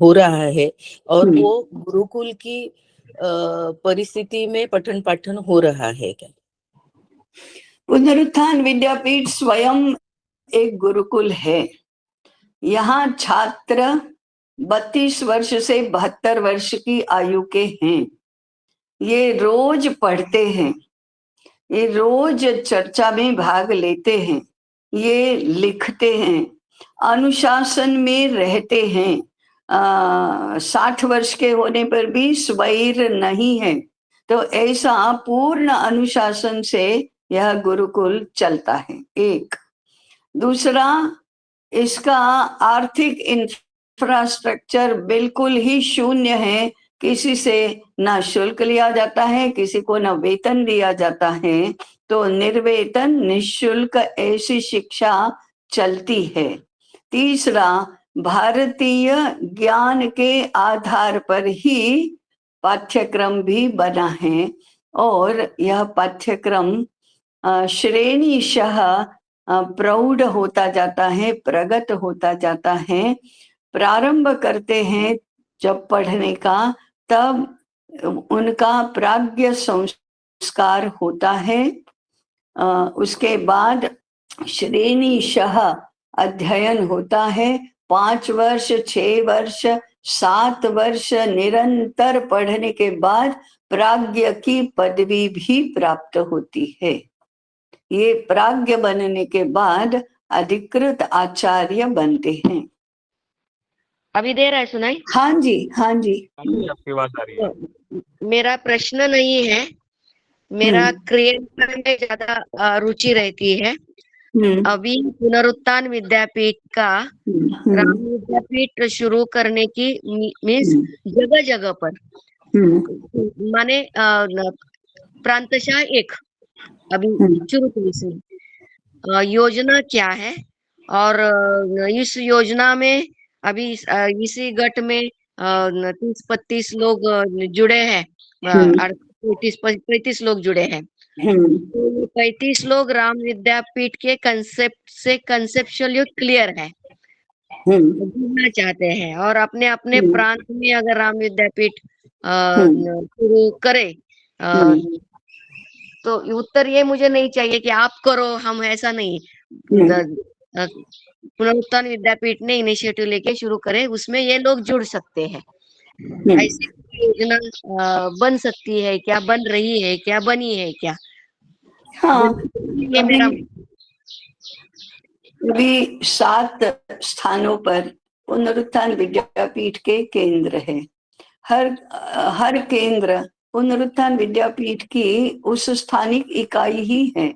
हो रहा है, और वो गुरुकुल की परिस्थिति में पठन पाठन हो रहा है क्या? पुनरुत्थान विद्यापीठ स्वयं एक गुरुकुल है। यहाँ छात्र 32 वर्ष से 72 वर्ष की आयु के हैं। ये रोज पढ़ते हैं, ये रोज चर्चा में भाग लेते हैं, ये लिखते हैं, अनुशासन में रहते हैं। 60 वर्ष के होने पर भी स्वैर नहीं है। तो ऐसा पूर्ण अनुशासन से यह गुरुकुल चलता है। एक दूसरा, इसका आर्थिक इंफ्रास्ट्रक्चर बिल्कुल ही शून्य है। किसी से ना शुल्क लिया जाता है, किसी को ना वेतन दिया जाता है, तो निर्वेतन निःशुल्क ऐसी शिक्षा चलती है। तीसरा, भारतीय ज्ञान के आधार पर ही पाठ्यक्रम भी बना है, और यह पाठ्यक्रम श्रेणीशः प्रौढ़ होता जाता है, प्रगत होता जाता है। प्रारंभ करते हैं जब पढ़ने का, तब उनका प्राज्ञ संस्कार होता है। उसके बाद श्रेणीशः अध्ययन होता है। 5 वर्ष, 6 वर्ष, 7 वर्ष निरंतर पढ़ने के बाद प्राज्ञ की पदवी भी प्राप्त होती है। ये प्राज्ञ बनने के बाद अधिकृत आचार्य बनते हैं। अभी दे रहा है सुनाई? हाँ जी, हाँ जी। आपकी आवाज आ रही है। तो मेरा प्रश्न नहीं है, मेरा क्रिएशन में ज्यादा रुचि रहती है। अभी पुनरुत्थान विद्यापीठ का राम विद्यापीठ शुरू करने की मीन्स जगह जगह पर माने प्रांतशः एक अभी शुरू की इसमें योजना क्या है, और इस योजना में अभी इसी गट में 30-35 लोग जुड़े हैं, 35 लोग जुड़े हैं। तो 35 लोग राम विद्यापीठ के कंसेप्ट से कंसेप्चुअली क्लियर है, जुड़ना चाहते हैं, और अपने अपने प्रांत में अगर राम विद्यापीठ शुरू करे, तो उत्तर ये मुझे नहीं चाहिए कि आप करो, हम ऐसा नहीं। पुनरुत्थान विद्यापीठ ने इनिशिएटिव लेके शुरू करे, उसमें ये लोग जुड़ सकते हैं। ऐसी योजना बन सकती है क्या, बन रही है क्या, बनी है क्या? हाँ, ये मेरा अभी 7 स्थानों पर पुनरुत्थान विद्यापीठ के केंद्र है। हर केंद्र पुनरुत्थान विद्यापीठ की उस स्थानिक इकाई ही है।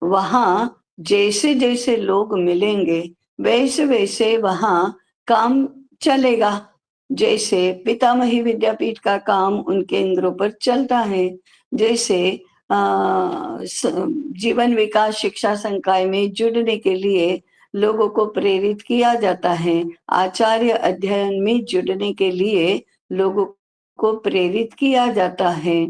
वहाँ जैसे जैसे लोग मिलेंगे वैसे वैसे वहाँ काम चलेगा। जैसे पितामही विद्यापीठ का काम उन केंद्रों पर चलता है, जैसे जीवन विकास शिक्षा संकाय में जुड़ने के लिए लोगों को प्रेरित किया जाता है, आचार्य अध्ययन में जुड़ने के लिए लोगों को प्रेरित किया जाता है।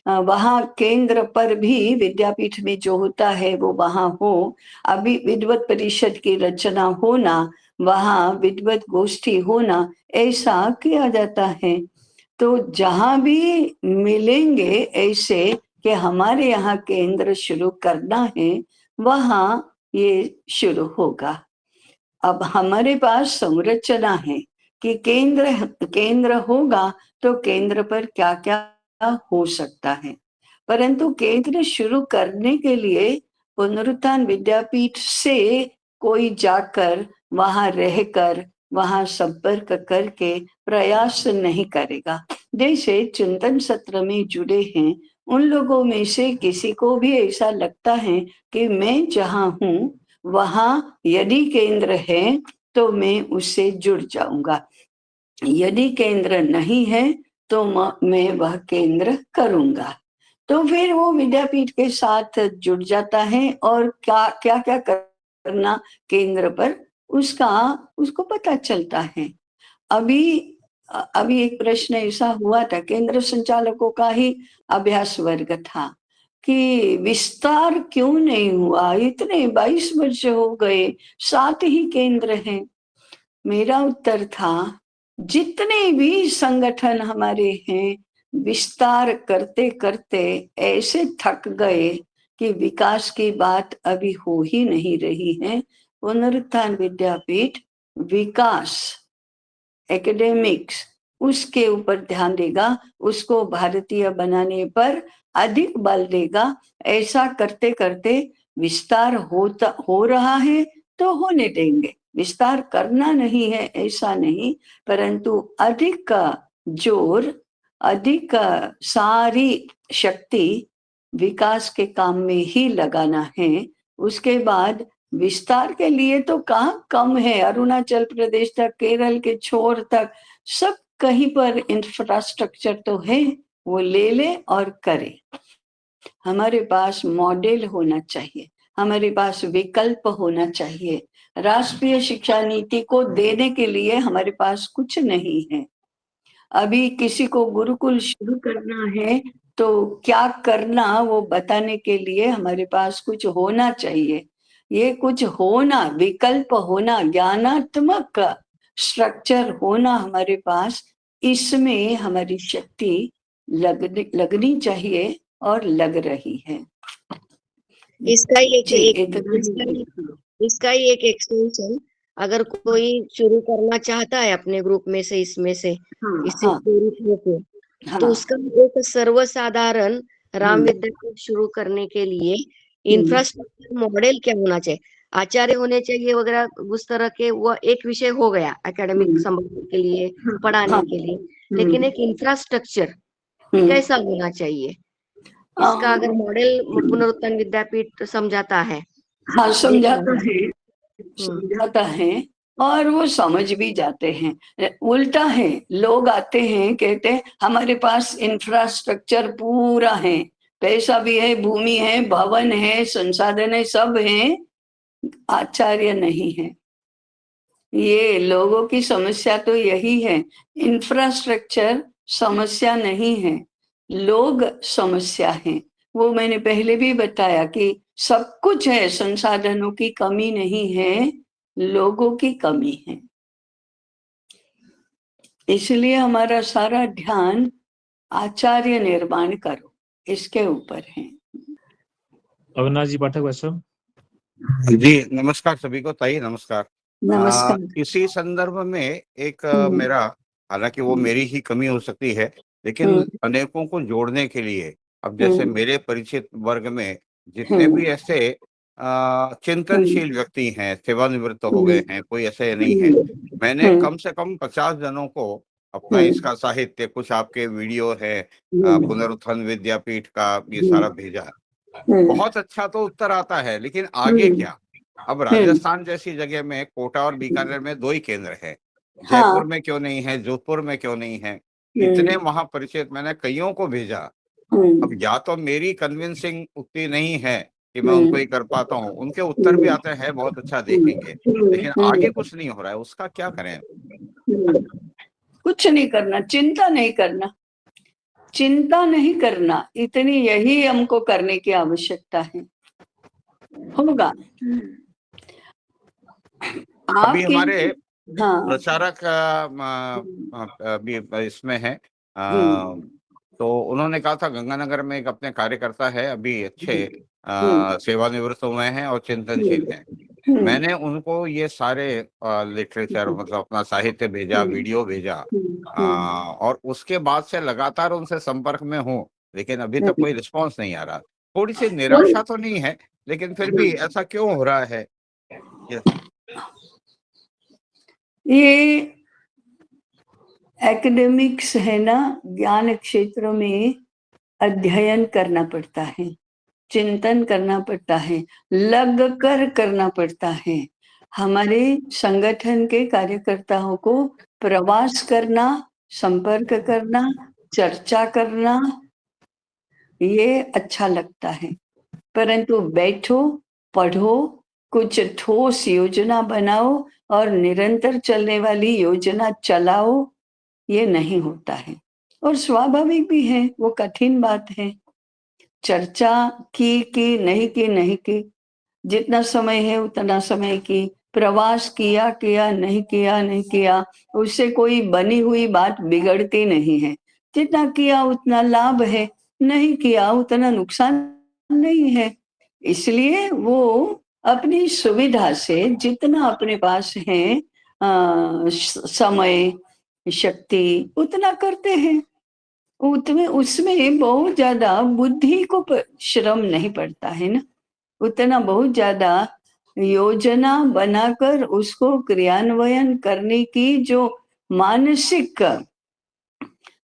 वहाँ केंद्र पर भी विद्यापीठ में जो होता है वो वहाँ हो। अभी विद्वत परिषद की रचना होना, वहाँ विद्वत गोष्ठी होना, ऐसा किया जाता है। तो जहाँ भी मिलेंगे ऐसे कि हमारे यहाँ केंद्र शुरू करना है, वहाँ ये शुरू होगा। अब हमारे पास संरचना है कि केंद्र होगा तो केंद्र पर क्या क्या हो सकता है, परंतु केंद्र शुरू करने के लिए पुनरुत्थान विद्यापीठ से कोई जाकर वहां रहकर वहां संपर्क करके प्रयास नहीं करेगा। जैसे चिंतन सत्र में जुड़े हैं उन लोगों में से किसी को भी ऐसा लगता है कि मैं जहां हूँ वहां यदि केंद्र है तो मैं उससे जुड़ जाऊंगा, यदि केंद्र नहीं है तो मैं वह केंद्र करूंगा। तो फिर वो विद्यापीठ के साथ जुड़ जाता है और क्या क्या क्या करना केंद्र पर उसको पता चलता है। अभी एक प्रश्न ऐसा हुआ था, केंद्र संचालकों का ही अभ्यास वर्ग था कि विस्तार क्यों नहीं हुआ, इतने 22 वर्ष हो गए, 7 ही केंद्र हैं। मेरा उत्तर था जितने भी संगठन हमारे हैं विस्तार करते करते ऐसे थक गए कि विकास की बात अभी हो ही नहीं रही है। पुनरुत्थान विद्यापीठ विकास एकेडमिक्स उसके ऊपर ध्यान देगा, उसको भारतीय बनाने पर अधिक बल देगा। ऐसा करते करते विस्तार हो रहा है तो होने देंगे, विस्तार करना नहीं है ऐसा नहीं, परंतु अधिक का जोर, अधिक सारी शक्ति विकास के काम में ही लगाना है। उसके बाद विस्तार के लिए तो कहाँ कम है, अरुणाचल प्रदेश तक, केरल के छोर तक, सब कहीं पर इंफ्रास्ट्रक्चर तो है, वो ले ले और करे। हमारे पास मॉडल होना चाहिए, हमारे पास विकल्प होना चाहिए। राष्ट्रीय शिक्षा नीति को देने के लिए हमारे पास कुछ नहीं है। अभी किसी को गुरुकुल शुरू करना है तो क्या करना वो बताने के लिए हमारे पास कुछ होना चाहिए। ये कुछ होना, विकल्प होना, ज्ञानात्मक स्ट्रक्चर होना हमारे पास, इसमें हमारी शक्ति लगनी चाहिए और लग रही है। इसका ही एक एक्सटेंशन, अगर कोई शुरू करना चाहता है अपने ग्रुप में से, इसमें से इससे प्रेरित होकर, तो उसका एक सर्वसाधारण राम विद्यापीठ शुरू करने के लिए इंफ्रास्ट्रक्चर मॉडल क्या होना चाहिए, आचार्य होने चाहिए वगैरह उस तरह के, वो एक विषय हो गया एकेडमिक संबंध के लिए, पढ़ाने के लिए, लेकिन एक इंफ्रास्ट्रक्चर कैसा होना चाहिए, इसका अगर मॉडल पुनरुत्थान विद्यापीठ समझाता है। हाँ, समझाता है और वो समझ भी जाते हैं। उल्टा है, लोग आते हैं कहते हैं हमारे पास इंफ्रास्ट्रक्चर पूरा है, पैसा भी है, भूमि है, भवन है, संसाधन है, सब है, आचार्य नहीं है। ये लोगों की समस्या तो यही है, इंफ्रास्ट्रक्चर समस्या नहीं है, लोग समस्या है। वो मैंने पहले भी बताया कि सब कुछ है, संसाधनों की कमी नहीं है, लोगों की कमी है। इसलिए हमारा सारा ध्यान आचार्य निर्माण करो इसके ऊपर है। अविनाश जी पाठक भाई साहब। जी नमस्कार सभी को, ताई नमस्कार। नमस्कार। इसी संदर्भ में एक मेरा, हालांकि वो मेरी ही कमी हो सकती है, लेकिन अनेकों को जोड़ने के लिए, अब जैसे मेरे परिचित वर्ग में जितने भी ऐसे चिंतनशील व्यक्ति हैं, सेवानिवृत्त हो गए हैं, कोई ऐसे नहीं है, मैंने कम से कम 50 जनों को अपना इसका साहित्य, कुछ आपके वीडियो है, पुनरुत्थान विद्यापीठ का ये सारा भेजा। बहुत अच्छा तो उत्तर आता है, लेकिन आगे क्या? अब राजस्थान जैसी जगह में कोटा और बीकानेर में 2 ही केंद्र है, हाँ। जयपुर में क्यों नहीं है, जोधपुर में क्यों नहीं है, इतने महापरिचित मैंने कईयों को भेजा। अब या तो मेरी कन्विंसिंग उतनी नहीं है कि मैं उनको ही कर पाता हूँ, उनके उत्तर भी आते हैं बहुत अच्छा देखेंगे, लेकिन आगे कुछ नहीं हो रहा है, उसका क्या करें? कुछ नहीं करना, चिंता नहीं करना, चिंता नहीं करना, इतनी यही हमको करने की आवश्यकता है, होगा। अभी हमारे हाँ। प्रचारक अभी इसमें है, तो उन्होंने कहा था गंगानगर में एक अपने कार्यकर्ता है, अभी अच्छे सेवानिवृत्त हुए हैं और चिंतनशील हैं। मैंने उनको ये सारे लिटरेचर मतलब अपना साहित्य भेजा, वीडियो भेजा, और उसके बाद से लगातार उनसे संपर्क में हूँ, लेकिन अभी तक कोई रिस्पांस नहीं आ रहा। थोड़ी सी निराशा तो नहीं है, लेकिन फिर भी ऐसा क्यों हो रहा है? ये एकेडमिक्स है ना, ज्ञान क्षेत्र में अध्ययन करना पड़ता है, चिंतन करना पड़ता है, लग कर करना पड़ता है। हमारे संगठन के कार्यकर्ताओं को प्रवास करना, संपर्क करना, चर्चा करना, ये अच्छा लगता है, परंतु बैठो, पढ़ो, कुछ ठोस योजना बनाओ और निरंतर चलने वाली योजना चलाओ, ये नहीं होता है। और स्वाभाविक भी है, वो कठिन बात है। चर्चा की नहीं की, जितना समय है उतना समय की, प्रवास किया नहीं किया, उससे कोई बनी हुई बात बिगड़ती नहीं है। जितना किया उतना लाभ है, नहीं किया उतना नुकसान नहीं है। इसलिए वो अपनी सुविधा से जितना अपने पास है समय, शक्ति, उतना करते हैं। उसमें बहुत ज्यादा बुद्धि को श्रम नहीं पड़ता है ना, उतना बहुत ज्यादा योजना बनाकर उसको क्रियान्वयन करने की जो मानसिक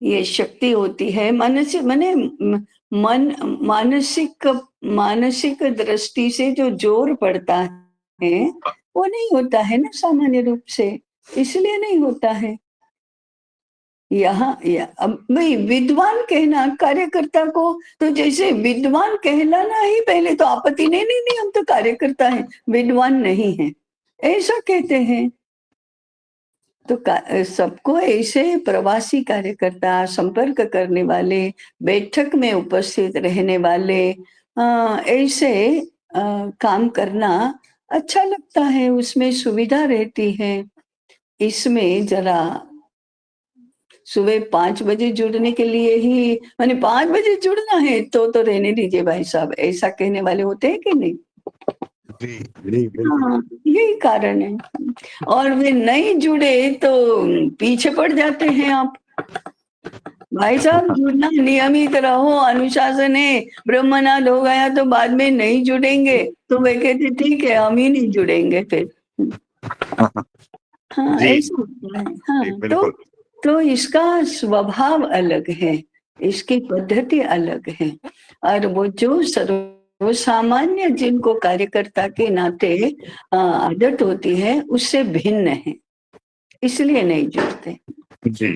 ये शक्ति होती है, मानसिक माने मानसिक दृष्टि से जो जोर पड़ता है वो नहीं होता है ना सामान्य रूप से, इसलिए नहीं होता है। यहाँ अब भाई विद्वान कहना कार्यकर्ता को, तो जैसे विद्वान कहलाना ही पहले तो आपत्ति नहीं हम तो कार्यकर्ता हैं, विद्वान नहीं है, ऐसा कहते हैं। तो सबको ऐसे प्रवासी कार्यकर्ता, संपर्क करने वाले, बैठक में उपस्थित रहने वाले, ऐसे काम करना अच्छा लगता है, उसमें सुविधा रहती है। इसमें जरा सुबह 5 बजे जुड़ने के लिए ही माने 5 बजे जुड़ना है तो रहने दीजिए भाई साहब, ऐसा कहने वाले होते हैं कि नहीं? हाँ, यही कारण है। और वे नहीं जुड़े तो पीछे पड़ जाते हैं आप। भाई साहब जुड़ना, नियमित रहो, अनुशासन है, ब्रह्मनाद हो गया तो बाद में नहीं जुड़ेंगे, तो वे कहते ठीक है हम ही नहीं जुड़ेंगे फिर। हाँ ऐसा होता है। हाँ तो इसका स्वभाव अलग है, इसकी पद्धति अलग है, और वो जो सर्वसामान्य जिनको कार्यकर्ता के नाते आदत होती है उससे भिन्न है, इसलिए नहीं जुड़ते। जी,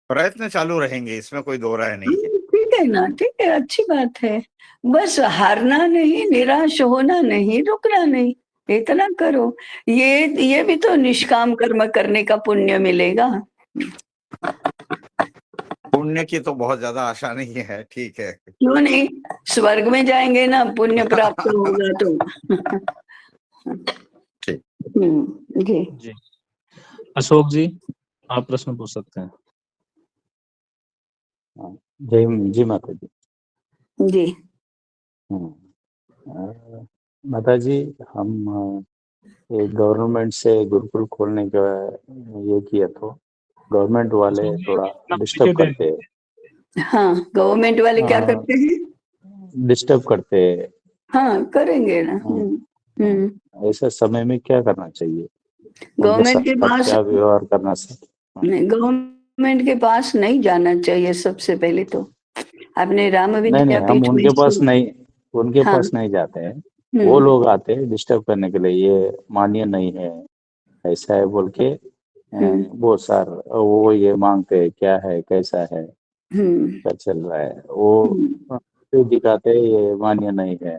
प्रयत्न चालू रहेंगे, इसमें कोई दो राय नहीं है। ठीक है ना, ठीक है, अच्छी बात है। बस हारना नहीं, निराश होना नहीं, रुकना नहीं, इतना करो। ये भी तो निष्काम कर्म करने का पुण्य मिलेगा। पुण्य की तो बहुत ज्यादा आशा नहीं है, ठीक है। क्यों नहीं, स्वर्ग में जाएंगे ना, पुण्य प्राप्त होगा तो। ठीक। जी अशोक जी, आप प्रश्न पूछ सकते हैं। जय माता जी। जी माता जी, हम एक गवर्नमेंट से गुरुकुल खोलने का ये किया, तो गवर्नमेंट वाले थोड़ा डिस्टर्ब करते हैं। हाँ, गवर्नमेंट वाले क्या करते हैं? डिस्टर्ब करते हैं। हाँ, करेंगे ना। ऐसे समय में क्या करना चाहिए? गवर्नमेंट के पास क्या व्यवहार करना चाहिए? गवर्नमेंट के पास नहीं जाना चाहिए। सबसे पहले तो अपने राम विद्यापीठ हम उनके पास हाँ। नहीं जाते हैं, वो लोग आते हैं डिस्टर्ब करने के लिए, ये मान्य नहीं है, ऐसा है बोल के वो सर वो ये मांगते हैं, क्या है कैसा है क्या चल रहा है, वो तो दिखाते हैं ये मान्य नहीं है।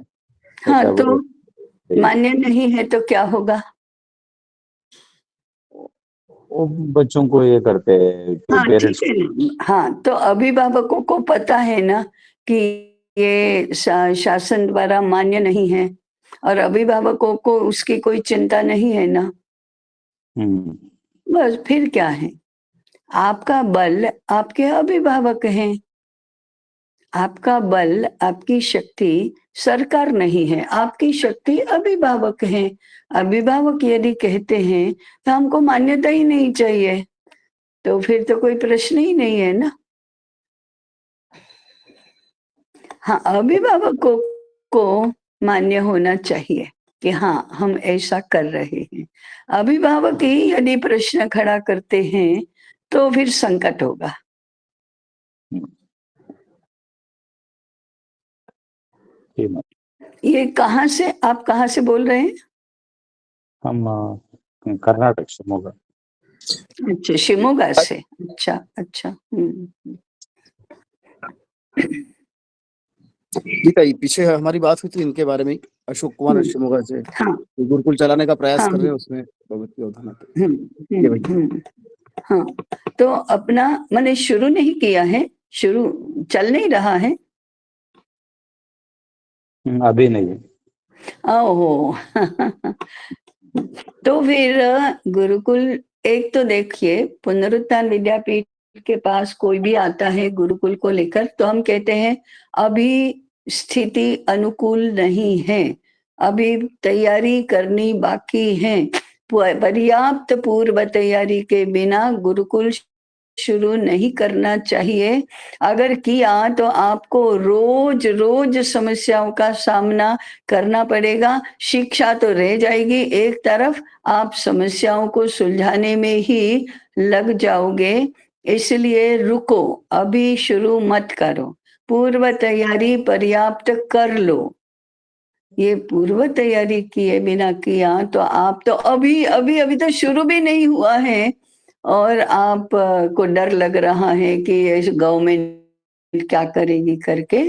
हाँ, ऐसा तो बोले मान्य नहीं है तो क्या होगा? वो बच्चों को ये करते हैं हाँ, ठीक पेरेंट्स। है ना। हाँ, तो अभिभावकों को पता है ना कि ये शासन द्वारा मान्य नहीं है, और अभिभावकों को उसकी कोई चिंता नहीं है ना। बस फिर क्या है? आपका बल आपके अभिभावक हैं। आपका बल, आपकी शक्ति सरकार नहीं है, आपकी शक्ति अभिभावक हैं। अभिभावक यदि कहते हैं तो हमको मान्यता ही नहीं चाहिए, तो फिर तो कोई प्रश्न ही नहीं है ना। हाँ, अभिभावकों को मान्य होना चाहिए कि हाँ, हम ऐसा कर रहे हैं। अभिभावक ही यदि प्रश्न खड़ा करते हैं तो फिर संकट होगा। ये आप कहाँ से बोल रहे हैं? हम कर्नाटक शिमोगा। अच्छा, शिमोगा से। अच्छा अच्छा। ठीक है, पीछे हमारी बात हुई थी इनके बारे में, अशोक कुमार शिमोगा से। हाँ, गुरुकुल चलाने का प्रयास हाँ, कर रहे हैं, उसमें बहुत योगदान। हाँ, तो अपना मैंने शुरू नहीं किया है, शुरू चल नहीं रहा है अभी नहीं। ओहो। तो फिर गुरुकुल, एक तो देखिए, पुनरुत्थान विद्यापीठ के पास कोई भी आता है गुरुकुल को लेकर तो हम कहते हैं अभी स्थिति अनुकूल नहीं है, अभी तैयारी करनी बाकी है। पर्याप्त पूर्व तैयारी के बिना गुरुकुल शुरू नहीं करना चाहिए। अगर किया तो आपको रोज रोज समस्याओं का सामना करना पड़ेगा। शिक्षा तो रह जाएगी एक तरफ, आप समस्याओं को सुलझाने में ही लग जाओगे। इसलिए रुको, अभी शुरू मत करो, पूर्व तैयारी पर्याप्त कर लो। ये पूर्व तैयारी किए बिना किया तो आप तो अभी अभी अभी तो शुरू भी नहीं हुआ है और आप को डर लग रहा है कि गवर्नमेंट क्या करेगी करके।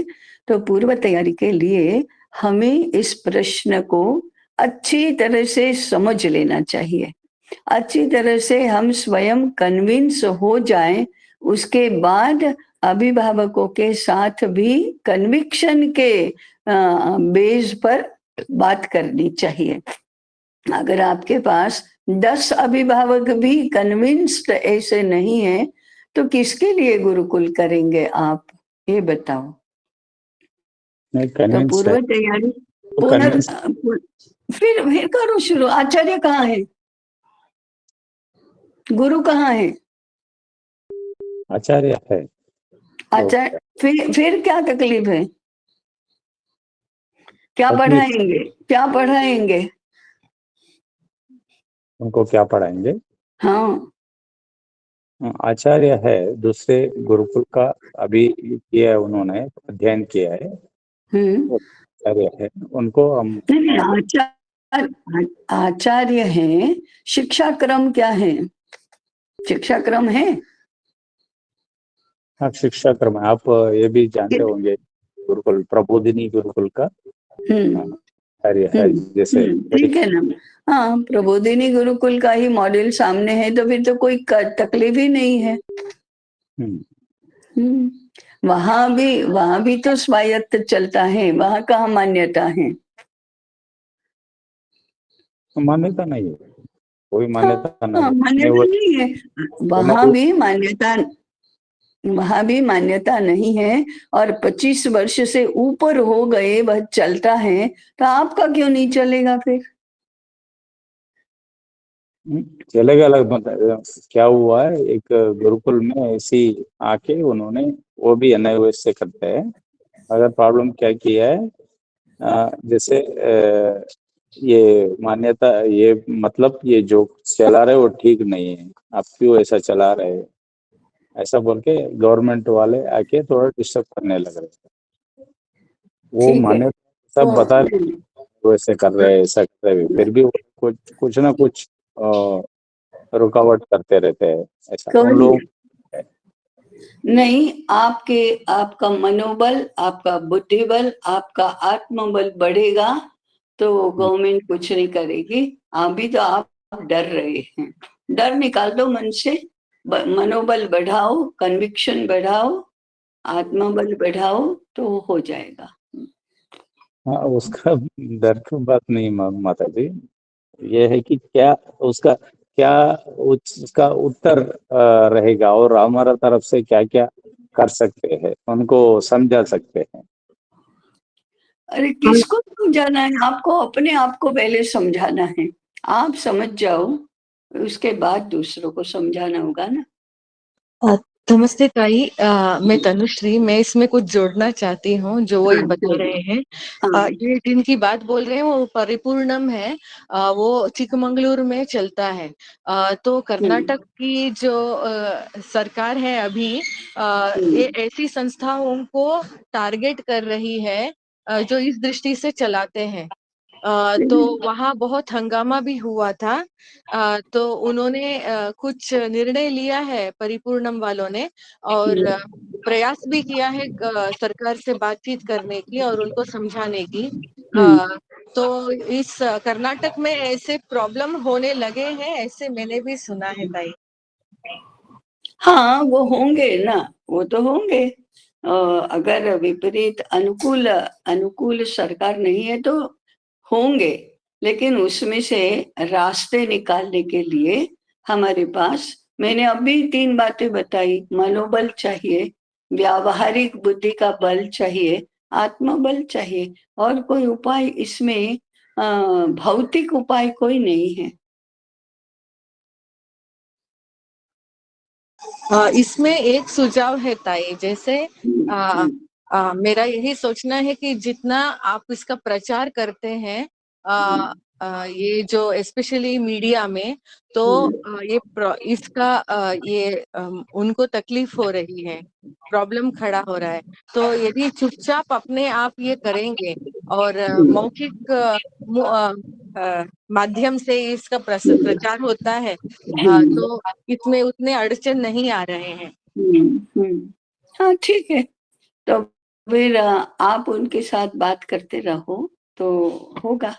तो पूर्व तैयारी के लिए हमें इस प्रश्न को अच्छी तरह से समझ लेना चाहिए, अच्छी तरह से हम स्वयं कन्विंस हो जाएं, उसके बाद अभिभावकों के साथ भी कन्विक्शन के बेस पर बात करनी चाहिए। अगर आपके पास 10 अभिभावक भी कन्विंस्ड ऐसे नहीं है तो किसके लिए गुरुकुल करेंगे आप, ये बताओ। तो पूर्व तैयारी फिर करो शुरू। आचार्य कहाँ है, गुरु कहाँ है? आचार्य है। आचार्य फिर क्या तकलीफ है? क्या पढ़ाएंगे, क्या पढ़ाएंगे? उनको क्या पढ़ाएंगे? हाँ, आचार्य है, दूसरे गुरुकुल का अभी किया है, उन्होंने अध्ययन किया है। आचार्य है, उनको हम आचार्य हैं। शिक्षा क्रम क्या है? शिक्षा क्रम है। हाँ, शिक्षा क्रम है। आप ये भी जानते होंगे गुरुकुल, प्रबोधिनी गुरुकुल का आचार्य है जैसे। ठीक है ना। हाँ, प्रबोधिनी गुरुकुल का ही मॉडल सामने है तो फिर तो कोई तकलीफ ही नहीं है। वहां भी तो स्वायत्त चलता है, वहां कहाँ मान्यता है? मान्यता नहीं है, कोई मान्यता मान्यता नहीं है। वहां भी मान्यता नहीं है और 25 वर्ष से ऊपर हो गए वह चलता है, तो आपका क्यों नहीं चलेगा फिर? चलेगा। अलग क्या हुआ है, एक गुरुकुल में ऐसी आके उन्होंने, वो भी एनआईओएस से करते हैं। अगर प्रॉब्लम क्या किया है, जैसे ये मान्यता, ये मतलब ये जो चला रहे वो ठीक नहीं है, आप क्यों ऐसा चला रहे हैं, ऐसा बोल के गवर्नमेंट वाले आके थोड़ा डिस्टर्ब करने लग रहे। वो मान्यता सब बता रहे वैसे कर रहे हैं, ऐसा कर रहे हैं, फिर भी कुछ ना कुछ रुकावट करते रहते हैं, ऐसा कौन? उन लोग नहीं, आपका मनोबल, आपका बुद्धिबल, आपका आत्मबल बढ़ेगा तो गवर्नमेंट कुछ नहीं करेगी। अभी तो आप डर रहे हैं, डर निकाल दो मन से, मनोबल बढ़ाओ, कन्विक्शन बढ़ाओ, आत्मबल बढ़ाओ तो हो जाएगा। हाँ, उसका डर की बात नहीं माता जी, ये है कि क्या उसका क्या उसका उत्तर रहेगा और हमारा तरफ से क्या क्या कर सकते हैं, उनको समझा सकते हैं। अरे किसको समझाना है? आपको अपने आप को पहले समझाना है। आप समझ जाओ, उसके बाद दूसरों को समझाना होगा ना। नमस्ते ताई, मैं तनुश्री, मैं इसमें कुछ जोड़ना चाहती हूँ जो वो बता रहे हैं। ये जिनकी बात बोल रहे हैं वो परिपूर्णम है, वो चिकमंगलुरु में चलता है। तो कर्नाटक की जो सरकार है अभी, ये ऐसी संस्थाओं को टारगेट कर रही है जो इस दृष्टि से चलाते हैं। तो वहाँ बहुत हंगामा भी हुआ था। तो उन्होंने कुछ निर्णय लिया है परिपूर्णम वालों ने, और प्रयास भी किया है सरकार से बातचीत करने की और उनको समझाने की। तो इस कर्नाटक में ऐसे प्रॉब्लम होने लगे हैं, ऐसे मैंने भी सुना है ताई। हाँ, वो होंगे ना, वो तो होंगे। अगर विपरीत अनुकूल सरकार नहीं है तो होंगे, लेकिन उसमें से रास्ते निकालने के लिए हमारे पास, मैंने अभी 3 बातें बताई, मनोबल चाहिए, व्यावहारिक बुद्धि का बल चाहिए, आत्मबल चाहिए, और कोई उपाय इसमें भौतिक उपाय कोई नहीं है। इसमें एक सुझाव है ताई, जैसे मेरा यही सोचना है कि जितना आप इसका प्रचार करते हैं, ये जो स्पेशली मीडिया में, तो ये उनको तकलीफ हो रही है, प्रॉब्लम खड़ा हो रहा है। तो यदि चुपचाप अपने आप ये करेंगे और मौखिक माध्यम से इसका प्रचार होता है, तो इसमें उतने अड़चन नहीं आ रहे हैं। हाँ, ठीक है, तो फिर आप उनके साथ बात करते रहो तो होगा।